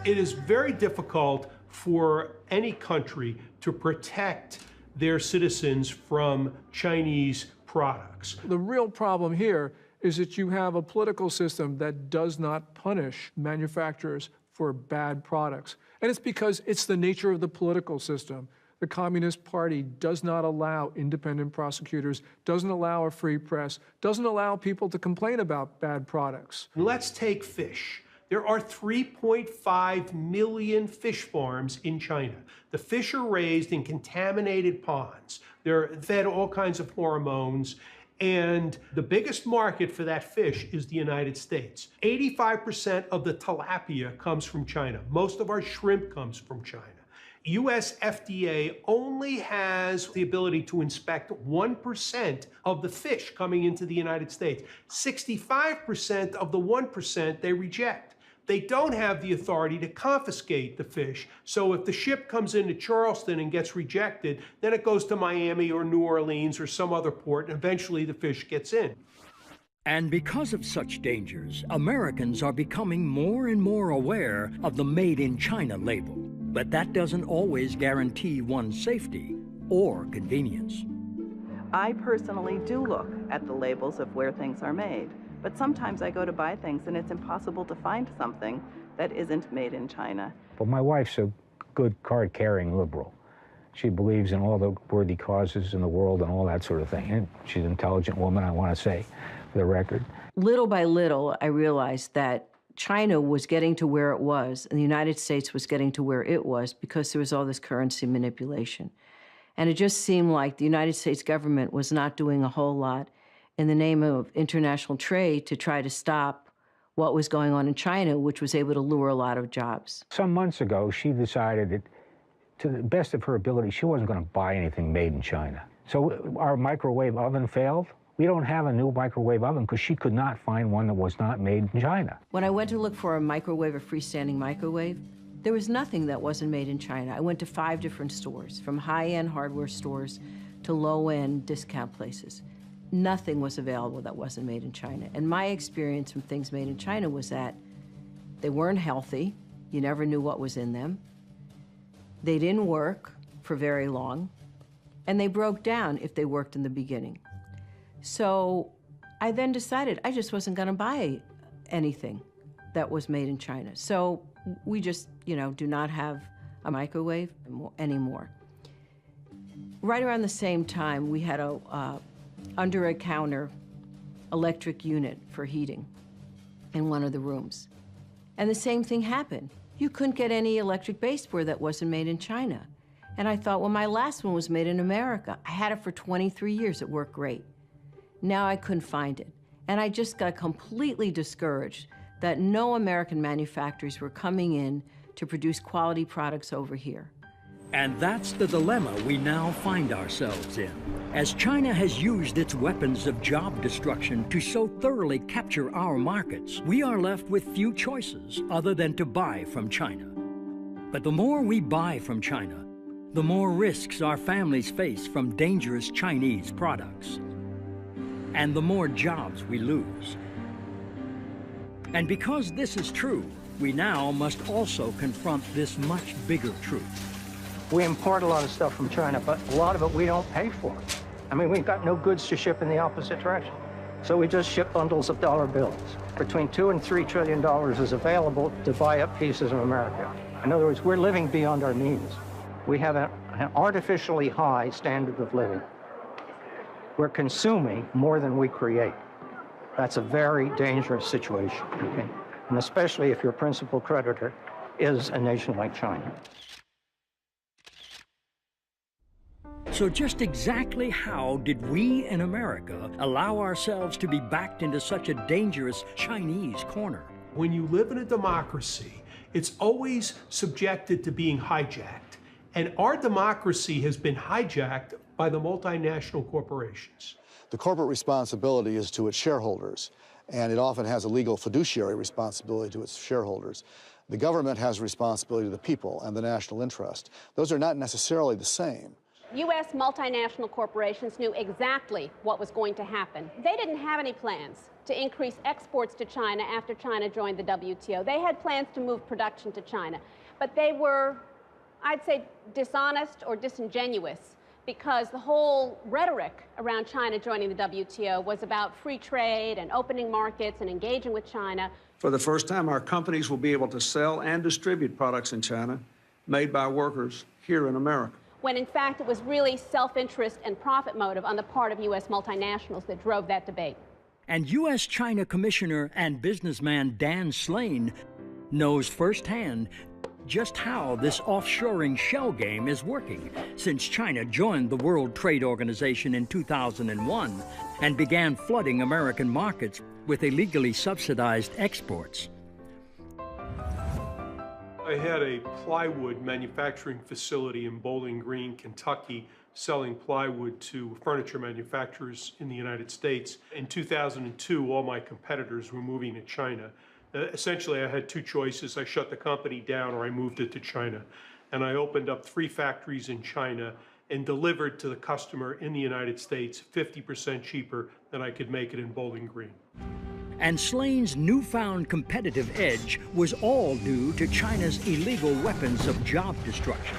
It is very difficult for any country to protect their citizens from Chinese products. The real problem here is that you have a political system that does not punish manufacturers for bad products. And it's because it's the nature of the political system. The Communist Party does not allow independent prosecutors, doesn't allow a free press, doesn't allow people to complain about bad products. Let's take fish. There are 3.5 million fish farms in China. The fish are raised in contaminated ponds. They're fed all kinds of hormones, and the biggest market for that fish is the United States. 85% of the tilapia comes from China. Most of our shrimp comes from China. US FDA only has the ability to inspect 1% of the fish coming into the United States. 65% of the 1% they reject. They don't have the authority to confiscate the fish. So if the ship comes into Charleston and gets rejected, then it goes to Miami or New Orleans or some other port, and eventually the fish gets in. And because of such dangers, Americans are becoming more and more aware of the Made in China label. But that doesn't always guarantee one's safety or convenience. I personally do look at the labels of where things are made. But sometimes I go to buy things and it's impossible to find something that isn't made in China. But my wife's a good card-carrying liberal. She believes in all the worthy causes in the world and all that sort of thing. And she's an intelligent woman, I want to say, for the record. Little by little, I realized that China was getting to where it was, and the United States was getting to where it was because there was all this currency manipulation. And it just seemed like the United States government was not doing a whole lot in the name of international trade to try to stop what was going on in China, which was able to lure a lot of jobs. Some months ago, she decided that, to the best of her ability, she wasn't going to buy anything made in China. So our microwave oven failed. We don't have a new microwave oven because she could not find one that was not made in China. When I went to look for a microwave, a freestanding microwave, there was nothing that wasn't made in China. I went to 5 different stores, from high-end hardware stores to low-end discount places. Nothing was available that wasn't made in China. And my experience from things made in China was that they weren't healthy, You never knew what was in them. They didn't work for very long, and they broke down if they worked in the beginning. So I then decided I just wasn't going to buy anything that was made in China. So we just, do not have a microwave anymore. Right around the same time, we had a under-a-counter electric unit for heating in one of the rooms. And the same thing happened. You couldn't get any electric baseboard that wasn't made in China. And I thought, well, my last one was made in America. I had it for 23 years. It worked great. Now I couldn't find it. And I just got completely discouraged that no American manufacturers were coming in to produce quality products over here. And that's the dilemma we now find ourselves in. As China has used its weapons of job destruction to so thoroughly capture our markets, we are left with few choices other than to buy from China. But the more we buy from China, the more risks our families face from dangerous Chinese products, and the more jobs we lose. And because this is true, we now must also confront this much bigger truth. We import a lot of stuff from China, but a lot of it we don't pay for. I mean, we've got no goods to ship in the opposite direction. So we just ship bundles of dollar bills. Between $2 and $3 trillion is available to buy up pieces of America. In other words, we're living beyond our means. We have an artificially high standard of living. We're consuming more than we create. That's a very dangerous situation, okay? And especially if your principal creditor is a nation like China. So just exactly how did we in America allow ourselves to be backed into such a dangerous Chinese corner? When you live in a democracy, it's always subjected to being hijacked. And our democracy has been hijacked by the multinational corporations. The corporate responsibility is to its shareholders, and it often has a legal fiduciary responsibility to its shareholders. The government has a responsibility to the people and the national interest. Those are not necessarily the same. U.S. multinational corporations knew exactly what was going to happen. They didn't have any plans to increase exports to China after China joined the WTO. They had plans to move production to China, but they were, I'd say, dishonest or disingenuous, because the whole rhetoric around China joining the WTO was about free trade and opening markets and engaging with China. For the first time, our companies will be able to sell and distribute products in China made by workers here in America. When in fact it was really self-interest and profit motive on the part of U.S. multinationals that drove that debate. And U.S. China Commissioner and businessman Dan Slane knows firsthand just how this offshoring shell game is working since China joined the World Trade Organization in 2001 and began flooding American markets with illegally subsidized exports. I had a plywood manufacturing facility in Bowling Green, Kentucky, selling plywood to furniture manufacturers in the United States. In 2002, all my competitors were moving to China. Essentially, I had two choices. I shut the company down or I moved it to China. And I opened up 3 factories in China and delivered to the customer in the United States 50% cheaper than I could make it in Bowling Green. And Slane's newfound competitive edge was all due to China's illegal weapons of job destruction.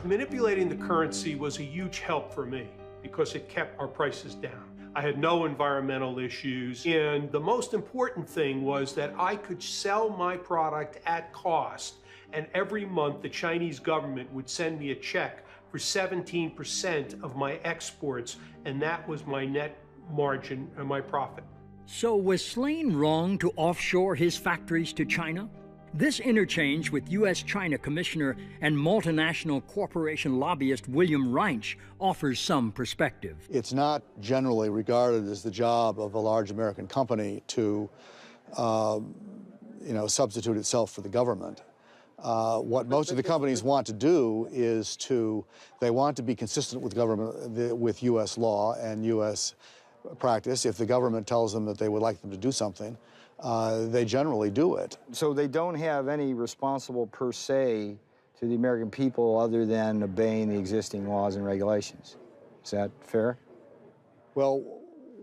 Manipulating the currency was a huge help for me because it kept our prices down. I had no environmental issues, and the most important thing was that I could sell my product at cost, and every month the Chinese government would send me a check for 17% of my exports, and that was my net margin and my profit. So was Slane wrong to offshore his factories to China? This interchange with U.S. China Commissioner and multinational corporation lobbyist William Reinsch offers some perspective. It's not generally regarded as the job of a large American company to, substitute itself for the government. What most of the companies want to do is they want to be consistent with government, with U.S. law and U.S. practice. If the government tells them that they would like them to do something, they generally do it. So they don't have any responsible per se to the American people other than obeying the existing laws and regulations. Is that fair? Well,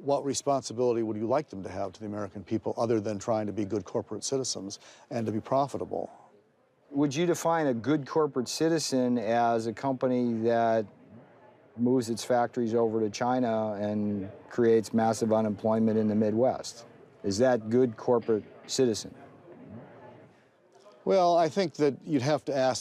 what responsibility would you like them to have to the American people other than trying to be good corporate citizens and to be profitable? Would you define a good corporate citizen as a company that moves its factories over to China and creates massive unemployment in the Midwest? Is that good corporate citizen? Well, I think that you'd have to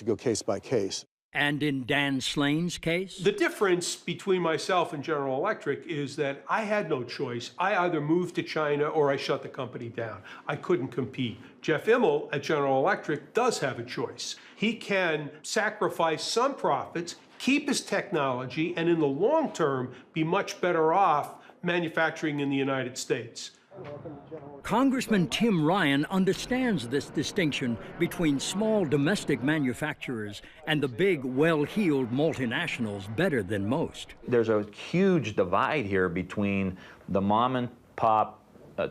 go case by case. And in Dan Slane's case? The difference between myself and General Electric is that I had no choice. I either moved to China or I shut the company down. I couldn't compete. Jeff Immelt at General Electric does have a choice. He can sacrifice some profits, keep his technology, and in the long term, be much better off manufacturing in the United States. Congressman Tim Ryan understands this distinction between small domestic manufacturers and the big, well-heeled multinationals better than most. There's a huge divide here between the mom-and-pop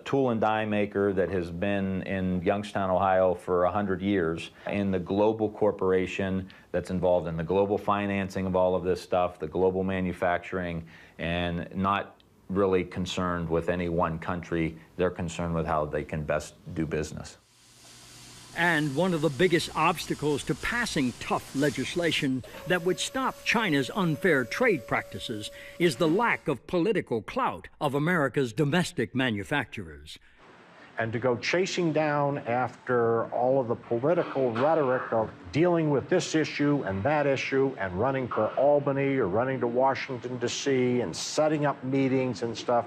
tool and die maker that has been in Youngstown, Ohio for 100 years, and the global corporation that's involved in the global financing of all of this stuff, the global manufacturing, and not really concerned with any one country. They're concerned with how they can best do business. And one of the biggest obstacles to passing tough legislation that would stop China's unfair trade practices is the lack of political clout of America's domestic manufacturers. And to go chasing down after all of the political rhetoric of dealing with this issue and that issue and running for Albany or running to Washington, D.C. and setting up meetings and stuff,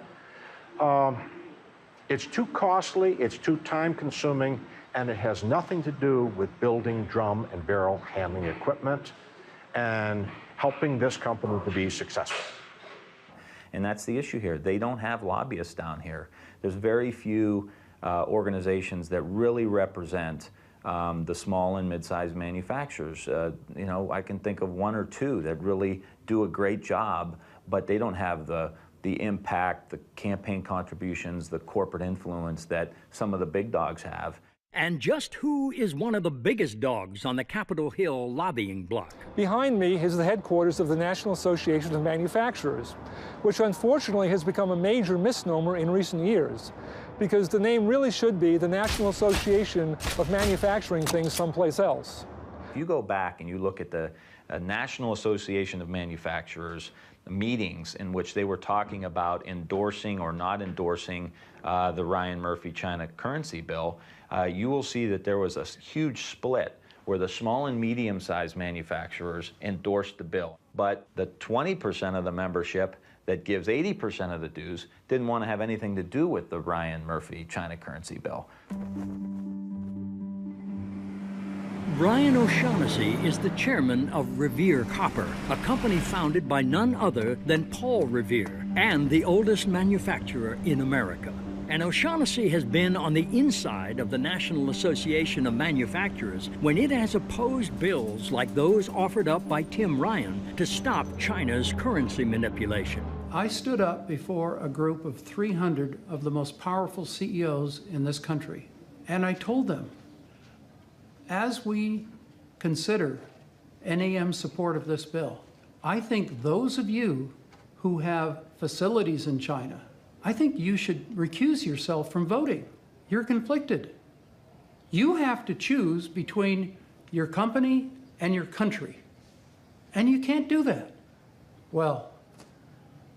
it's too costly, it's too time-consuming, and it has nothing to do with building drum and barrel handling equipment and helping this company to be successful. And that's the issue here. They don't have lobbyists down here. There's very few organizations that really represent the small and mid-sized manufacturers. You know, I can think of one or two that really do a great job, but they don't have the impact, the campaign contributions, the corporate influence that some of the big dogs have. And just who is one of the biggest dogs on the Capitol Hill lobbying block? Behind me is the headquarters of the National Association of Manufacturers, which unfortunately has become a major misnomer in recent years, because the name really should be the National Association of Manufacturing Things Someplace Else. If you go back and you look at the National Association of Manufacturers meetings in which they were talking about endorsing or not endorsing the Ryan Murphy China currency bill, you will see that there was a huge split where the small and medium-sized manufacturers endorsed the bill. But the 20% of the membership that gives 80% of the dues didn't want to have anything to do with the Ryan Murphy China currency bill. Brian O'Shaughnessy is the chairman of Revere Copper, a company founded by none other than Paul Revere, and the oldest manufacturer in America. And O'Shaughnessy has been on the inside of the National Association of Manufacturers when it has opposed bills like those offered up by Tim Ryan to stop China's currency manipulation. I stood up before a group of 300 of the most powerful CEOs in this country, and I told them, as we consider NAM's support of this bill, I think those of you who have facilities in China, I think you should recuse yourself from voting. You're conflicted. You have to choose between your company and your country, and you can't do that. Well,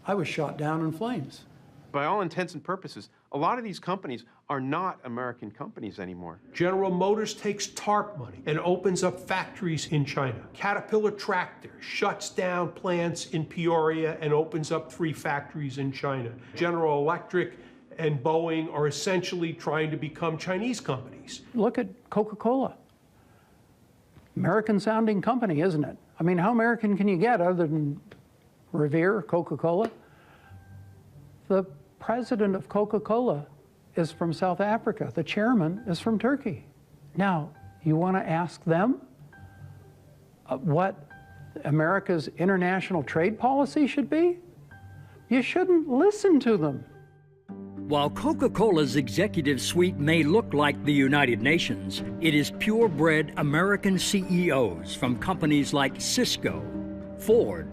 I was shot down in flames. By all intents and purposes, a lot of these companies are not American companies anymore. General Motors takes TARP money and opens up factories in China. Caterpillar Tractor shuts down plants in Peoria and opens up 3 factories in China. General Electric and Boeing are essentially trying to become Chinese companies. Look at Coca-Cola. American-sounding company, isn't it? I mean, how American can you get other than Revere, Coca-Cola? The president of Coca-Cola is from South Africa. The chairman is from Turkey. Now, you want to ask them what America's international trade policy should be? You shouldn't listen to them. While Coca-Cola's executive suite may look like the United Nations, it is purebred American CEOs from companies like Cisco, Ford,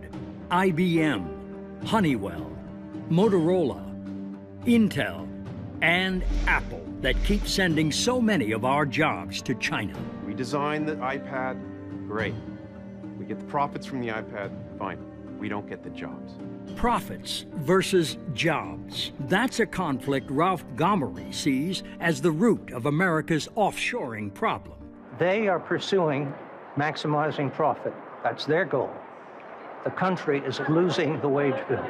IBM, Honeywell, Motorola, Intel, and Apple that keeps sending so many of our jobs to China. We designed the iPad, great. We get the profits from the iPad, fine. We don't get the jobs. Profits versus jobs. That's a conflict Ralph Gomery sees as the root of America's offshoring problem. They are pursuing maximizing profit. That's their goal. The country is losing the wage bill,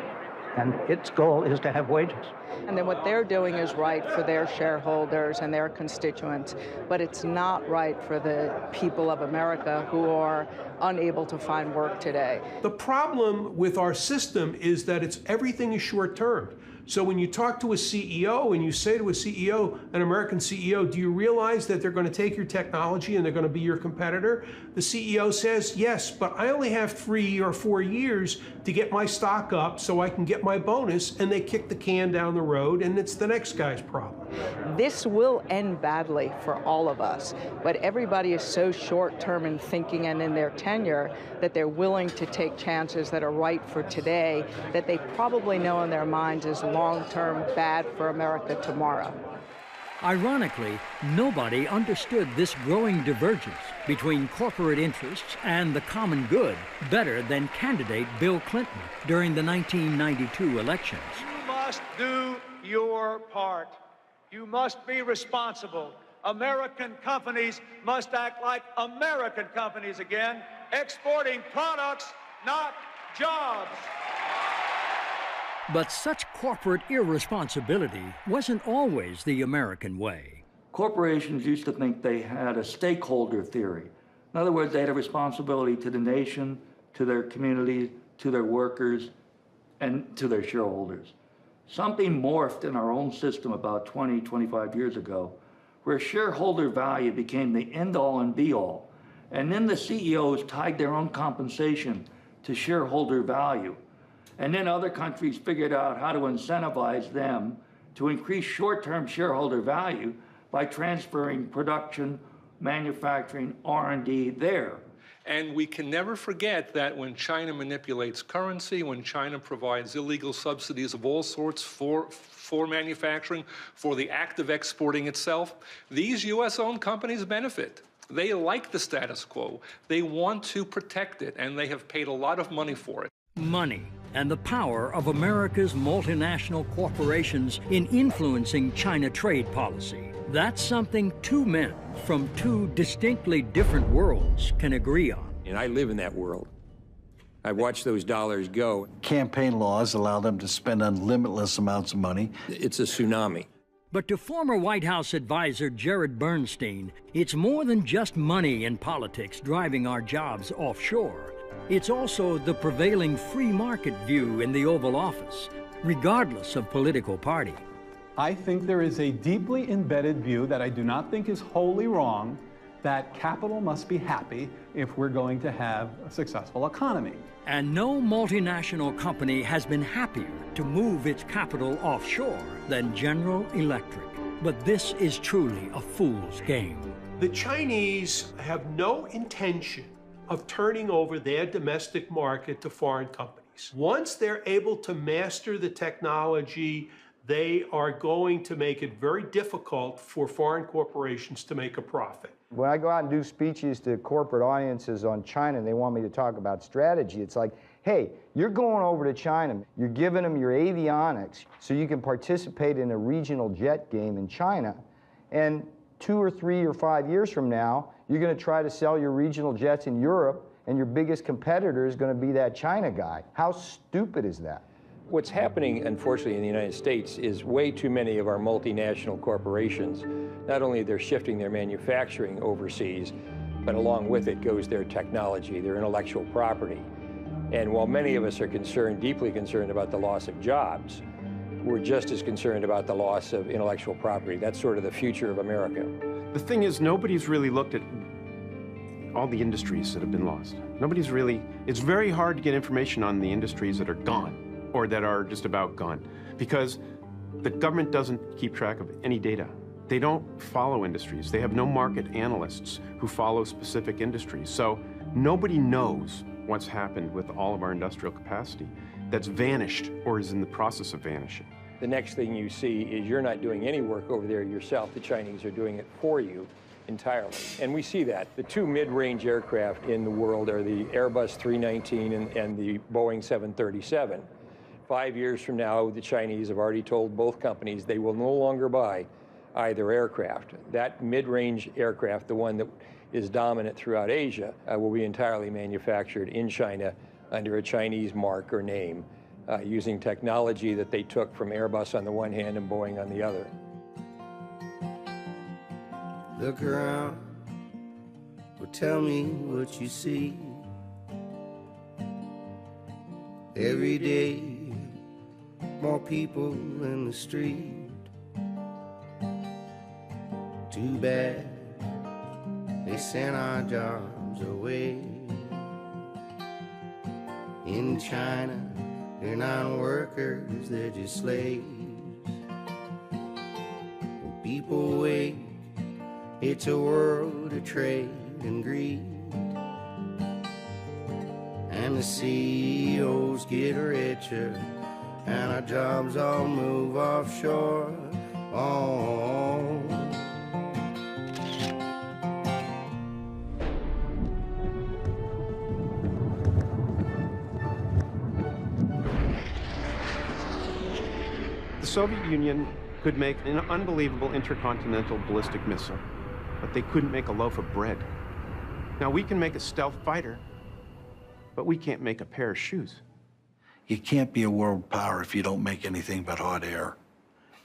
and its goal is to have wages. And then what they're doing is right for their shareholders and their constituents, but it's not right for the people of America who are unable to find work today. The problem with our system is that everything is short-term. So when you talk to a CEO and you say to a CEO, an American CEO, do you realize that they're going to take your technology and they're going to be your competitor? The CEO says, yes, but I only have 3 or 4 years to get my stock up so I can get my bonus, and they kick the can down the road, and it's the next guy's problem. This will end badly for all of us, but everybody is so short-term in thinking and in their tenure that they're willing to take chances that are right for today, that they probably know in their minds is long-term bad for America tomorrow. Ironically, nobody understood this growing divergence between corporate interests and the common good better than candidate Bill Clinton during the 1992 elections. You must do your part. You must be responsible. American companies must act like American companies again, exporting products, not jobs. But such corporate irresponsibility wasn't always the American way. Corporations used to think they had a stakeholder theory. In other words, they had a responsibility to the nation, to their community, to their workers, and to their shareholders. Something morphed in our own system about 20, 25 years ago, where shareholder value became the end-all and be-all. And then the CEOs tied their own compensation to shareholder value. And then other countries figured out how to incentivize them to increase short-term shareholder value by transferring production, manufacturing, R&D there. And we can never forget that when China manipulates currency, when China provides illegal subsidies of all sorts for manufacturing, for the act of exporting itself, these U.S.-owned companies benefit. They like the status quo. They want to protect it, and they have paid a lot of money for it. Money and the power of America's multinational corporations in influencing China trade policy. That's something two men from two distinctly different worlds can agree on. And I live in that world. I watch those dollars go. Campaign laws allow them to spend unlimitless amounts of money. It's a tsunami. But to former White House advisor Jared Bernstein, it's more than just money and politics driving our jobs offshore. It's also the prevailing free market view in the Oval Office, regardless of political party. I think there is a deeply embedded view that I do not think is wholly wrong, that capital must be happy if we're going to have a successful economy. And no multinational company has been happier to move its capital offshore than General Electric. But this is truly a fool's game. The Chinese have no intention of turning over their domestic market to foreign companies. Once they're able to master the technology, they are going to make it very difficult for foreign corporations to make a profit. When I go out and do speeches to corporate audiences on China and they want me to talk about strategy, it's like, hey, you're going over to China, you're giving them your avionics so you can participate in a regional jet game in China, and 2 or 3 or 5 years from now, you're going to try to sell your regional jets in Europe, and your biggest competitor is going to be that China guy. How stupid is that? What's happening, unfortunately, in the United States is way too many of our multinational corporations, not only they're shifting their manufacturing overseas, but along with it goes their technology, their intellectual property. And while many of us are concerned, deeply concerned about the loss of jobs, we're just as concerned about the loss of intellectual property. That's sort of the future of America. The thing is, nobody's really looked at all the industries that have been lost. Nobody's really, it's very hard to get information on the industries that are gone or that are just about gone because the government doesn't keep track of any data. They don't follow industries. They have no market analysts who follow specific industries. So nobody knows what's happened with all of our industrial capacity that's vanished or is in the process of vanishing. the next thing you see is you're not doing any work over there yourself. The Chinese are doing it for you entirely. And we see that. The two mid-range aircraft in the world are the Airbus 319 and the Boeing 737. 5 years from now, the Chinese have already told both companies they will no longer buy either aircraft. That mid-range aircraft, the one that is dominant throughout Asia, will be entirely manufactured in China under a Chinese mark or name, using technology that they took from Airbus on the one hand and Boeing on the other. Look around, well, tell me what you see. Every day, more people in the street. Too bad they sent our jobs away. In China, they're not workers, they're just slaves. When people wake, it's a world of trade and greed. And the CEOs get richer, and our jobs all move offshore. Oh. The Soviet Union could make an unbelievable intercontinental ballistic missile, but they couldn't make a loaf of bread. Now, we can make a stealth fighter, but we can't make a pair of shoes. You can't be a world power if you don't make anything but hot air.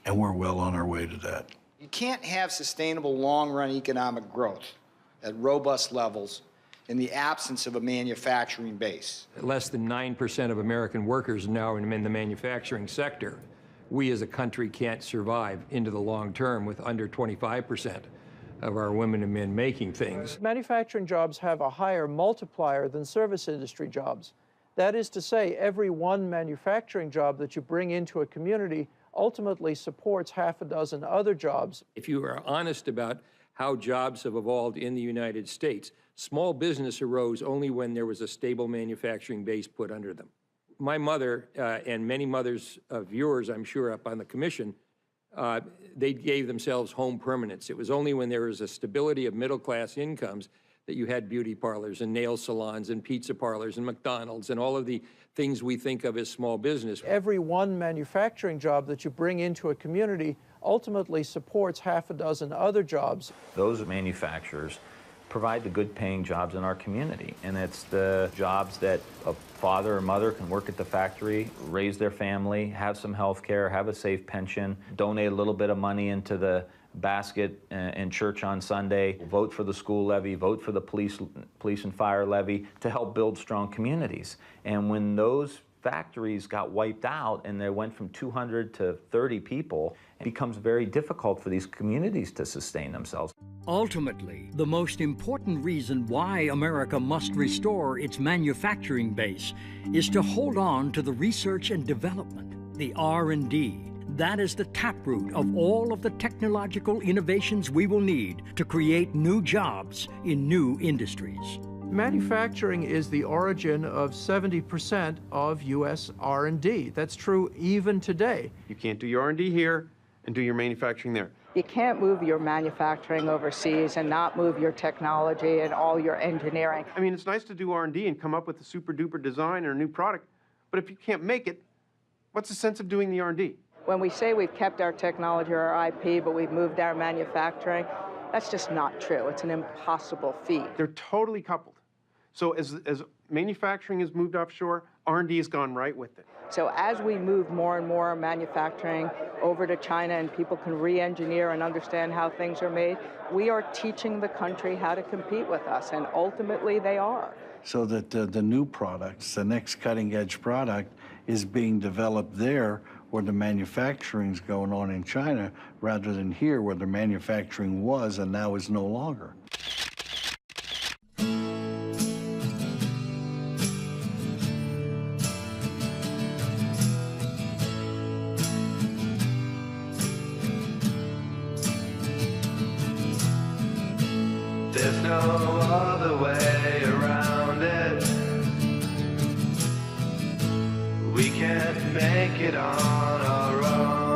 And we're well on our way to that. You can't have sustainable long-run economic growth at robust levels in the absence of a manufacturing base. Less than 9% of American workers now in the manufacturing sector. We as a country can't survive into the long term with under 25% of our women and men making things. Manufacturing jobs have a higher multiplier than service industry jobs. That is to say, every one manufacturing job that you bring into a community ultimately supports half a dozen other jobs. If you are honest about how jobs have evolved in the United States, small business arose only when there was a stable manufacturing base put under them. My mother, and many mothers of yours, I'm sure, up on the commission, they gave themselves home permanence. It was only when there was a stability of middle-class incomes that you had beauty parlors and nail salons and pizza parlors and McDonald's and all of the things we think of as small business. Every one manufacturing job that you bring into a community ultimately supports half a dozen other jobs. Those manufacturers provide the good-paying jobs in our community, and it's the jobs that a father or mother can work at the factory, raise their family, have some health care, have a safe pension, donate a little bit of money into the basket in church on Sunday, vote for the school levy, vote for the police and fire levy to help build strong communities. And when those factories got wiped out and they went from 200 to 30 people, it becomes very difficult for these communities to sustain themselves. Ultimately, the most important reason why America must restore its manufacturing base is to hold on to the research and development, the R&D. That is the taproot of all of the technological innovations we will need to create new jobs in new industries. Manufacturing is the origin of 70% of U.S. R&D. That's true even today. You can't do your R&D here and do your manufacturing there. You can't move your manufacturing overseas and not move your technology and all your engineering. I mean, it's nice to do R&D and come up with a super-duper design or a new product, but if you can't make it, what's the sense of doing the R&D? When we say we've kept our technology or our IP, but we've moved our manufacturing, that's just not true. It's an impossible feat. They're totally coupled. So as manufacturing has moved offshore, R&D has gone right with it. So as we move more and more manufacturing over to China and people can re-engineer and understand how things are made, we are teaching the country how to compete with us, and ultimately they are. So that the new products, the next cutting-edge product, is being developed there where the manufacturing's going on in China rather than here where the manufacturing was and now is no longer. There's no other way around it. We can't make it on our own.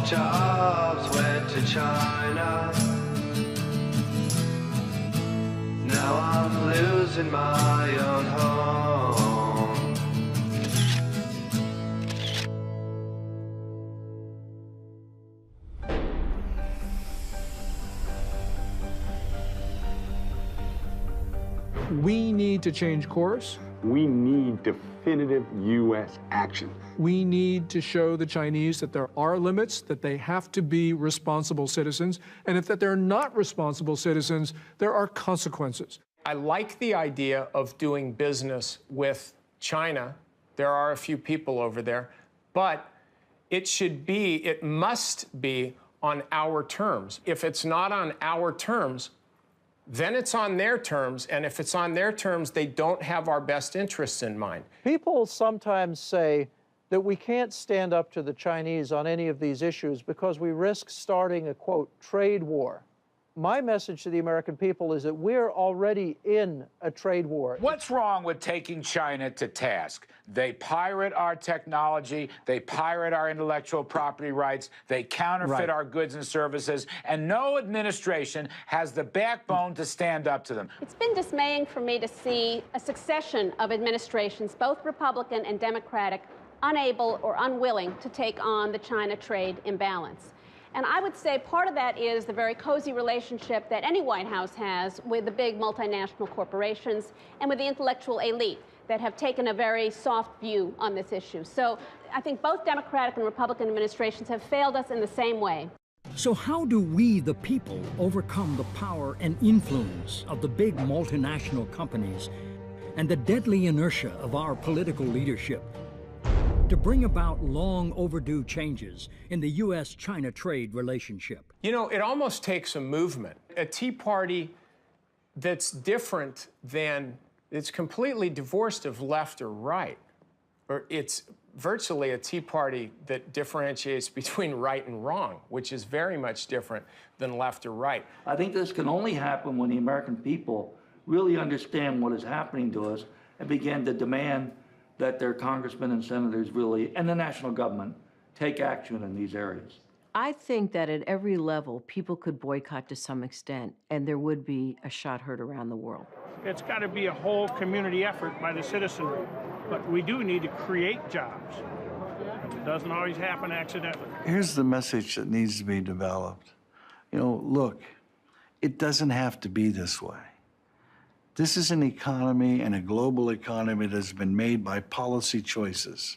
jobs went to China. Now I'm losing my own home. We need to change course. We need definitive U.S. action. We need to show the Chinese that there are limits, that they have to be responsible citizens, and if that they're not responsible citizens, there are consequences. I like the idea of doing business with China. There are a few people over there, but it must be on our terms. If it's not on our terms, then it's on their terms, and if it's on their terms, they don't have our best interests in mind. People sometimes say that we can't stand up to the Chinese on any of these issues because we risk starting a, quote, trade war. My message to the American people is that we're already in a trade war. What's wrong with taking China to task? They pirate our technology, they pirate our intellectual property rights, they counterfeit our goods and services, and no administration has the backbone to stand up to them. It's been dismaying for me to see a succession of administrations, both Republican and Democratic, unable or unwilling to take on the China trade imbalance. And I would say part of that is the very cozy relationship that any White House has with the big multinational corporations and with the intellectual elite that have taken a very soft view on this issue. So I think both Democratic and Republican administrations have failed us in the same way. So how do we, the people, overcome the power and influence of the big multinational companies and the deadly inertia of our political leadership to bring about long overdue changes in the U.S.-China trade relationship? You know, it almost takes a movement, a Tea Party that's different than, it's completely divorced of left or right, or it's virtually a Tea Party that differentiates between right and wrong, which is very much different than left or right. I think this can only happen when the American people really understand what is happening to us and begin to demand that their congressmen and senators really, and the national government, take action in these areas. I think that at every level, people could boycott to some extent, and there would be a shot heard around the world. It's got to be a whole community effort by the citizenry, but we do need to create jobs. It doesn't always happen accidentally. Here's the message that needs to be developed. You know, look, it doesn't have to be this way. This is an economy and a global economy that's been made by policy choices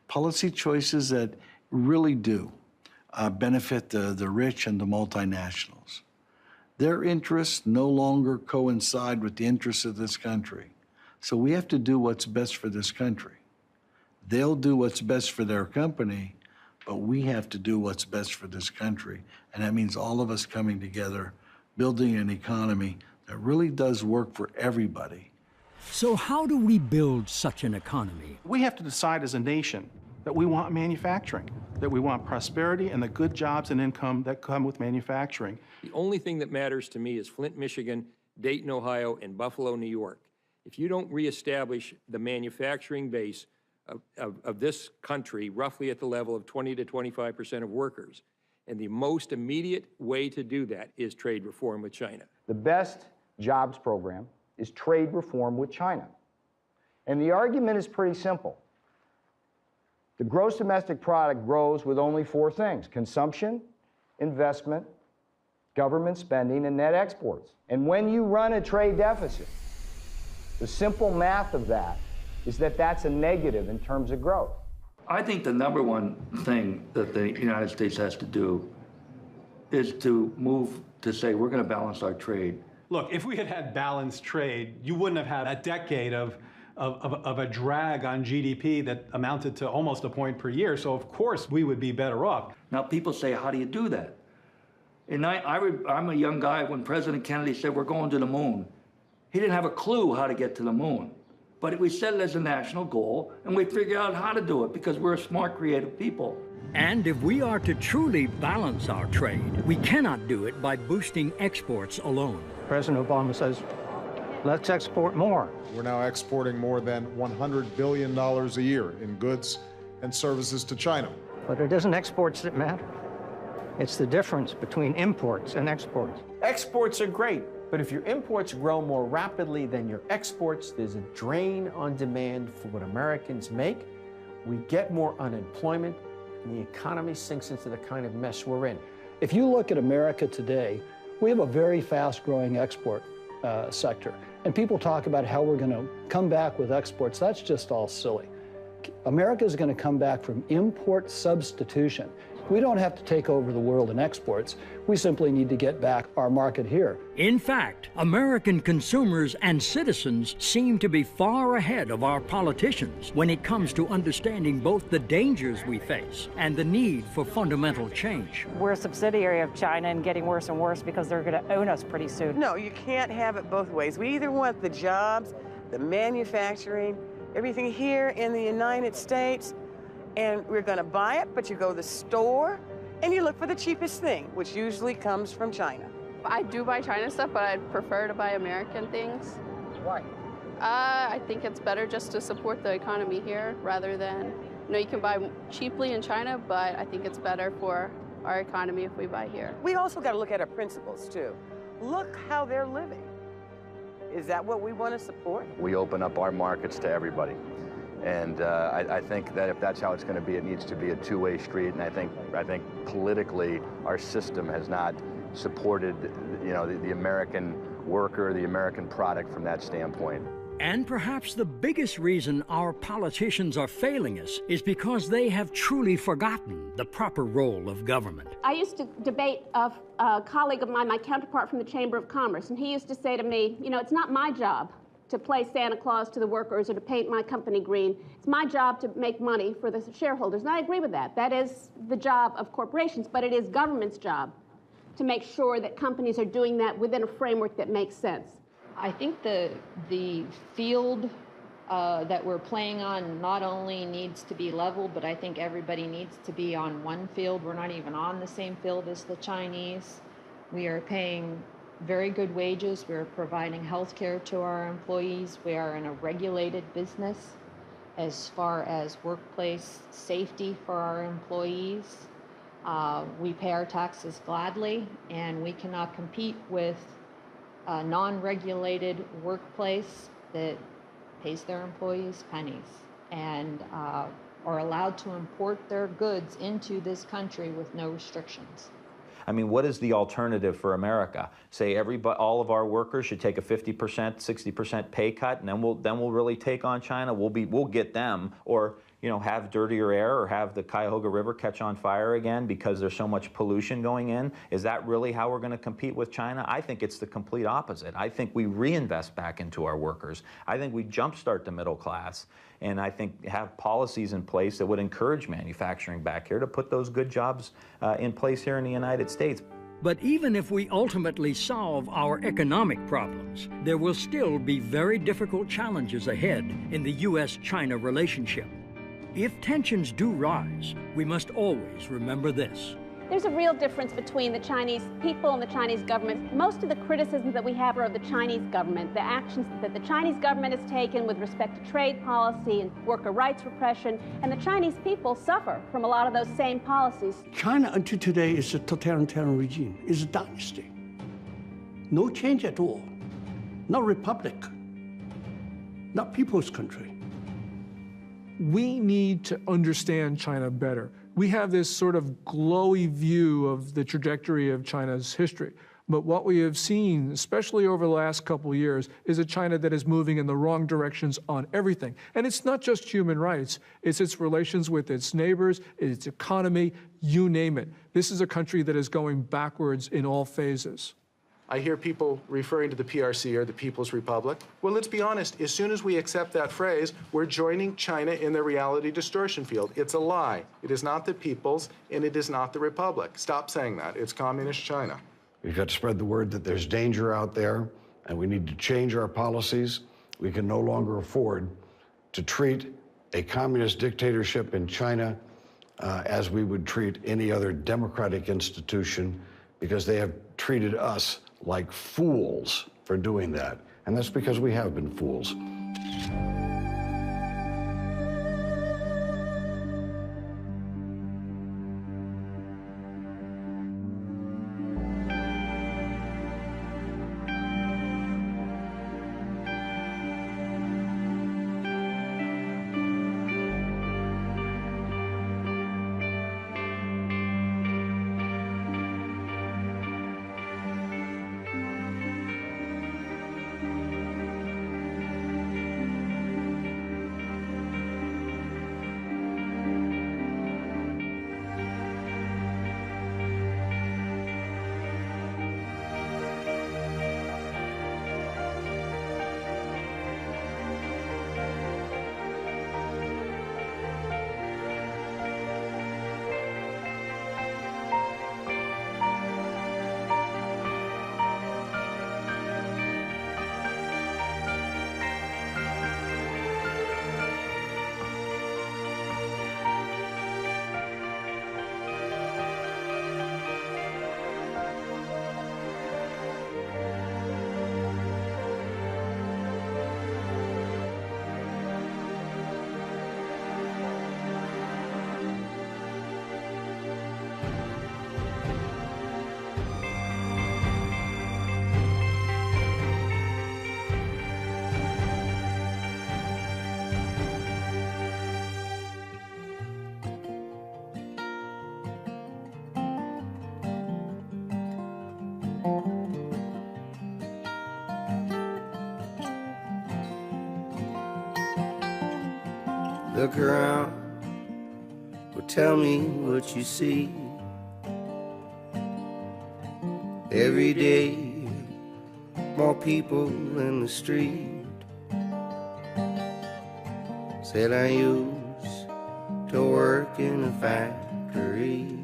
that really do benefit the rich and the multinationals. Their interests no longer coincide with the interests of this country. So we have to do what's best for this country. They'll do what's best for their company, but we have to do what's best for this country. And that means all of us coming together, building an economy that really does work for everybody. So how do we build such an economy? We have to decide as a nation that we want manufacturing, that we want prosperity and the good jobs and income that come with manufacturing. The only thing that matters to me is Flint, Michigan, Dayton, Ohio, and Buffalo, New York. If you don't reestablish the manufacturing base of this country roughly at the level of 20 to 25% of workers, and the most immediate way to do that is trade reform with China. The best jobs program is trade reform with China. And the argument is pretty simple. The gross domestic product grows with only four things: consumption, investment, government spending, and net exports. And when you run a trade deficit, the simple math of that is that that's a negative in terms of growth. I think the number one thing that the United States has to do is to move to say we're going to balance our trade. Look, if we had had balanced trade, you wouldn't have had a decade of a drag on GDP that amounted to almost a point per year. So of course we would be better off. Now people say, how do you do that? And I'm a young guy when President Kennedy said we're going to the moon. He didn't have a clue how to get to the moon. But we set it as a national goal, and we figure out how to do it because we're a smart, creative people. And if we are to truly balance our trade, we cannot do it by boosting exports alone. President Obama says, let's export more. We're now exporting more than $100 billion a year in goods and services to China. But it isn't exports that matter. It's the difference between imports and exports. Exports are great, but if your imports grow more rapidly than your exports, there's a drain on demand for what Americans make. We get more unemployment, and the economy sinks into the kind of mess we're in. If you look at America today, we have a very fast-growing export sector. And people talk about how we're going to come back with exports. That's just all silly. America is going to come back from import substitution. We don't have to take over the world in exports. We simply need to get back our market here. In fact, American consumers and citizens seem to be far ahead of our politicians when it comes to understanding both the dangers we face and the need for fundamental change. We're a subsidiary of China and getting worse and worse because they're going to own us pretty soon. No, you can't have it both ways. We either want the jobs, the manufacturing, everything here in the United States, and we're going to buy it, but you go to the store and you look for the cheapest thing, which usually comes from China. I do buy China stuff, but I'd prefer to buy American things. Why? I think it's better just to support the economy here rather than, you can buy cheaply in China, but I think it's better for our economy if we buy here. We also got to look at our principles too. Look how they're living. Is that what we want to support? We open up our markets to everybody. And I think that if that's how it's going to be, it needs to be a two-way street. And I think politically, our system has not supported, the American worker, the American product from that standpoint. And perhaps the biggest reason our politicians are failing us is because they have truly forgotten the proper role of government. I used to debate a colleague of mine, my counterpart from the Chamber of Commerce, and he used to say to me, it's not my job to play Santa Claus to the workers or to paint my company green. It's my job to make money for the shareholders. And I agree with that. That is the job of corporations, but it is government's job to make sure that companies are doing that within a framework that makes sense. I think the field that we're playing on not only needs to be leveled, but I think everybody needs to be on one field. We're not even on the same field as the Chinese. We are paying very good wages. We're providing health care to our employees. We are in a regulated business as far as workplace safety for our employees. We pay our taxes gladly, and we cannot compete with a non-regulated workplace that pays their employees pennies and are allowed to import their goods into this country with no restrictions. I mean, what is the alternative for America? Say all of our workers should take a 50%, 60% pay cut, and then we'll really take on China. We'll get them, or have dirtier air, or have the Cuyahoga River catch on fire again because there's so much pollution going in. Is that really how we're going to compete with China? I think it's the complete opposite. I think we reinvest back into our workers. I think we jumpstart the middle class, and I think have policies in place that would encourage manufacturing back here to put those good jobs in place here in the United States. But even if we ultimately solve our economic problems, there will still be very difficult challenges ahead in the U.S.-China relationship. If tensions do rise, we must always remember this. There's a real difference between the Chinese people and the Chinese government. Most of the criticisms that we have are of the Chinese government, the actions that the Chinese government has taken with respect to trade policy and worker rights repression, and the Chinese people suffer from a lot of those same policies. China until today is a totalitarian regime, is a dynasty. No change at all. Not republic, not people's country. We need to understand China better. We have this sort of glowy view of the trajectory of China's history. But what we have seen, especially over the last couple of years, is a China that is moving in the wrong directions on everything. And it's not just human rights, it's its relations with its neighbors, its economy, you name it. This is a country that is going backwards in all phases. I hear people referring to the PRC or the People's Republic. Well, let's be honest. As soon as we accept that phrase, we're joining China in the reality distortion field. It's a lie. It is not the People's, and it is not the Republic. Stop saying that. It's Communist China. We've got to spread the word that there's danger out there, and we need to change our policies. We can no longer afford to treat a communist dictatorship in China as we would treat any other democratic institution, because they have treated us like fools for doing that. And that's because we have been fools. Look around, well, tell me what you see. Every day, more people in the street. Said I used to work in a factory.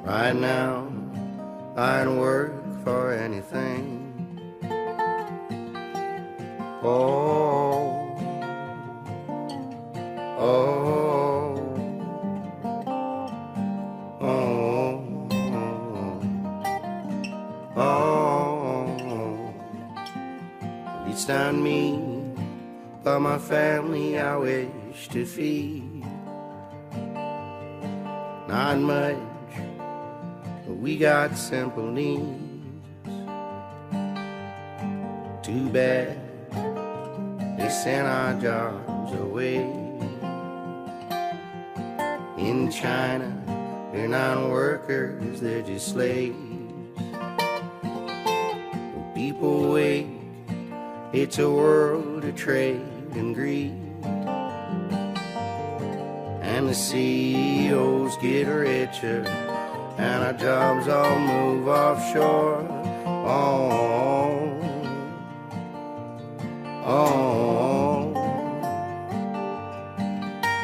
Right now, I'd work for anything. Oh, oh, oh, oh, oh. It's not me, but my family I wish to feed. Not much, but we got simple needs. Too bad they sent our jobs away. In China, they're not workers, they're just slaves. When people wake, it's a world of trade and greed. And the CEOs get richer, and our jobs all move offshore. Oh, oh,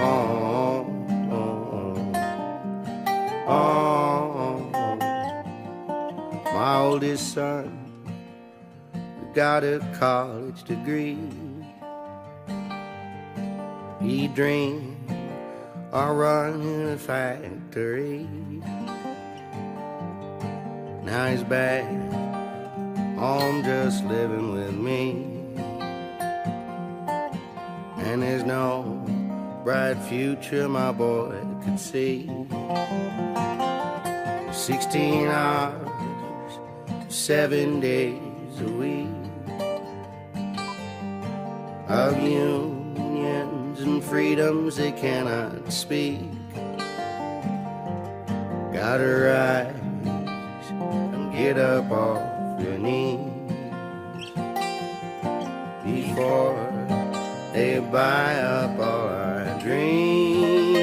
oh, oh, oh. My oldest son got a college degree. He dreamed of running a factory. Now he's back home just living with me. And there's no bright future my boy could see. 16 hours, 7 days a week of unions and freedoms they cannot speak. Gotta rise and get up off your knees before they buy up all our dreams.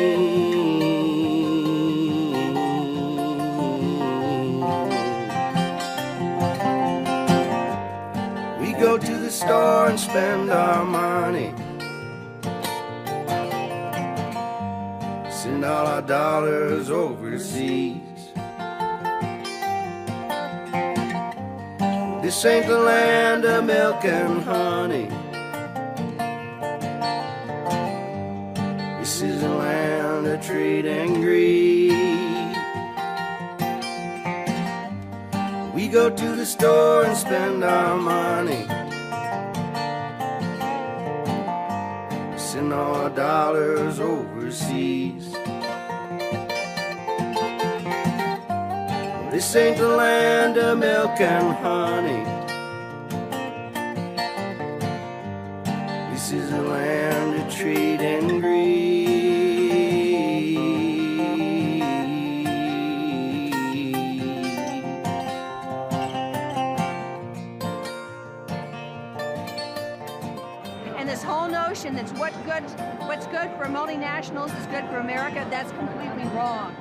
We go to the store and spend our money, send all our dollars overseas. This ain't the land of milk and honey. This is a land of trade and greed. We go to the store and spend our money, send all our dollars overseas. This ain't the land of milk and honey. This is a land of trade and greed. And this whole notion that what's good for multinationals is good for America, that's completely wrong.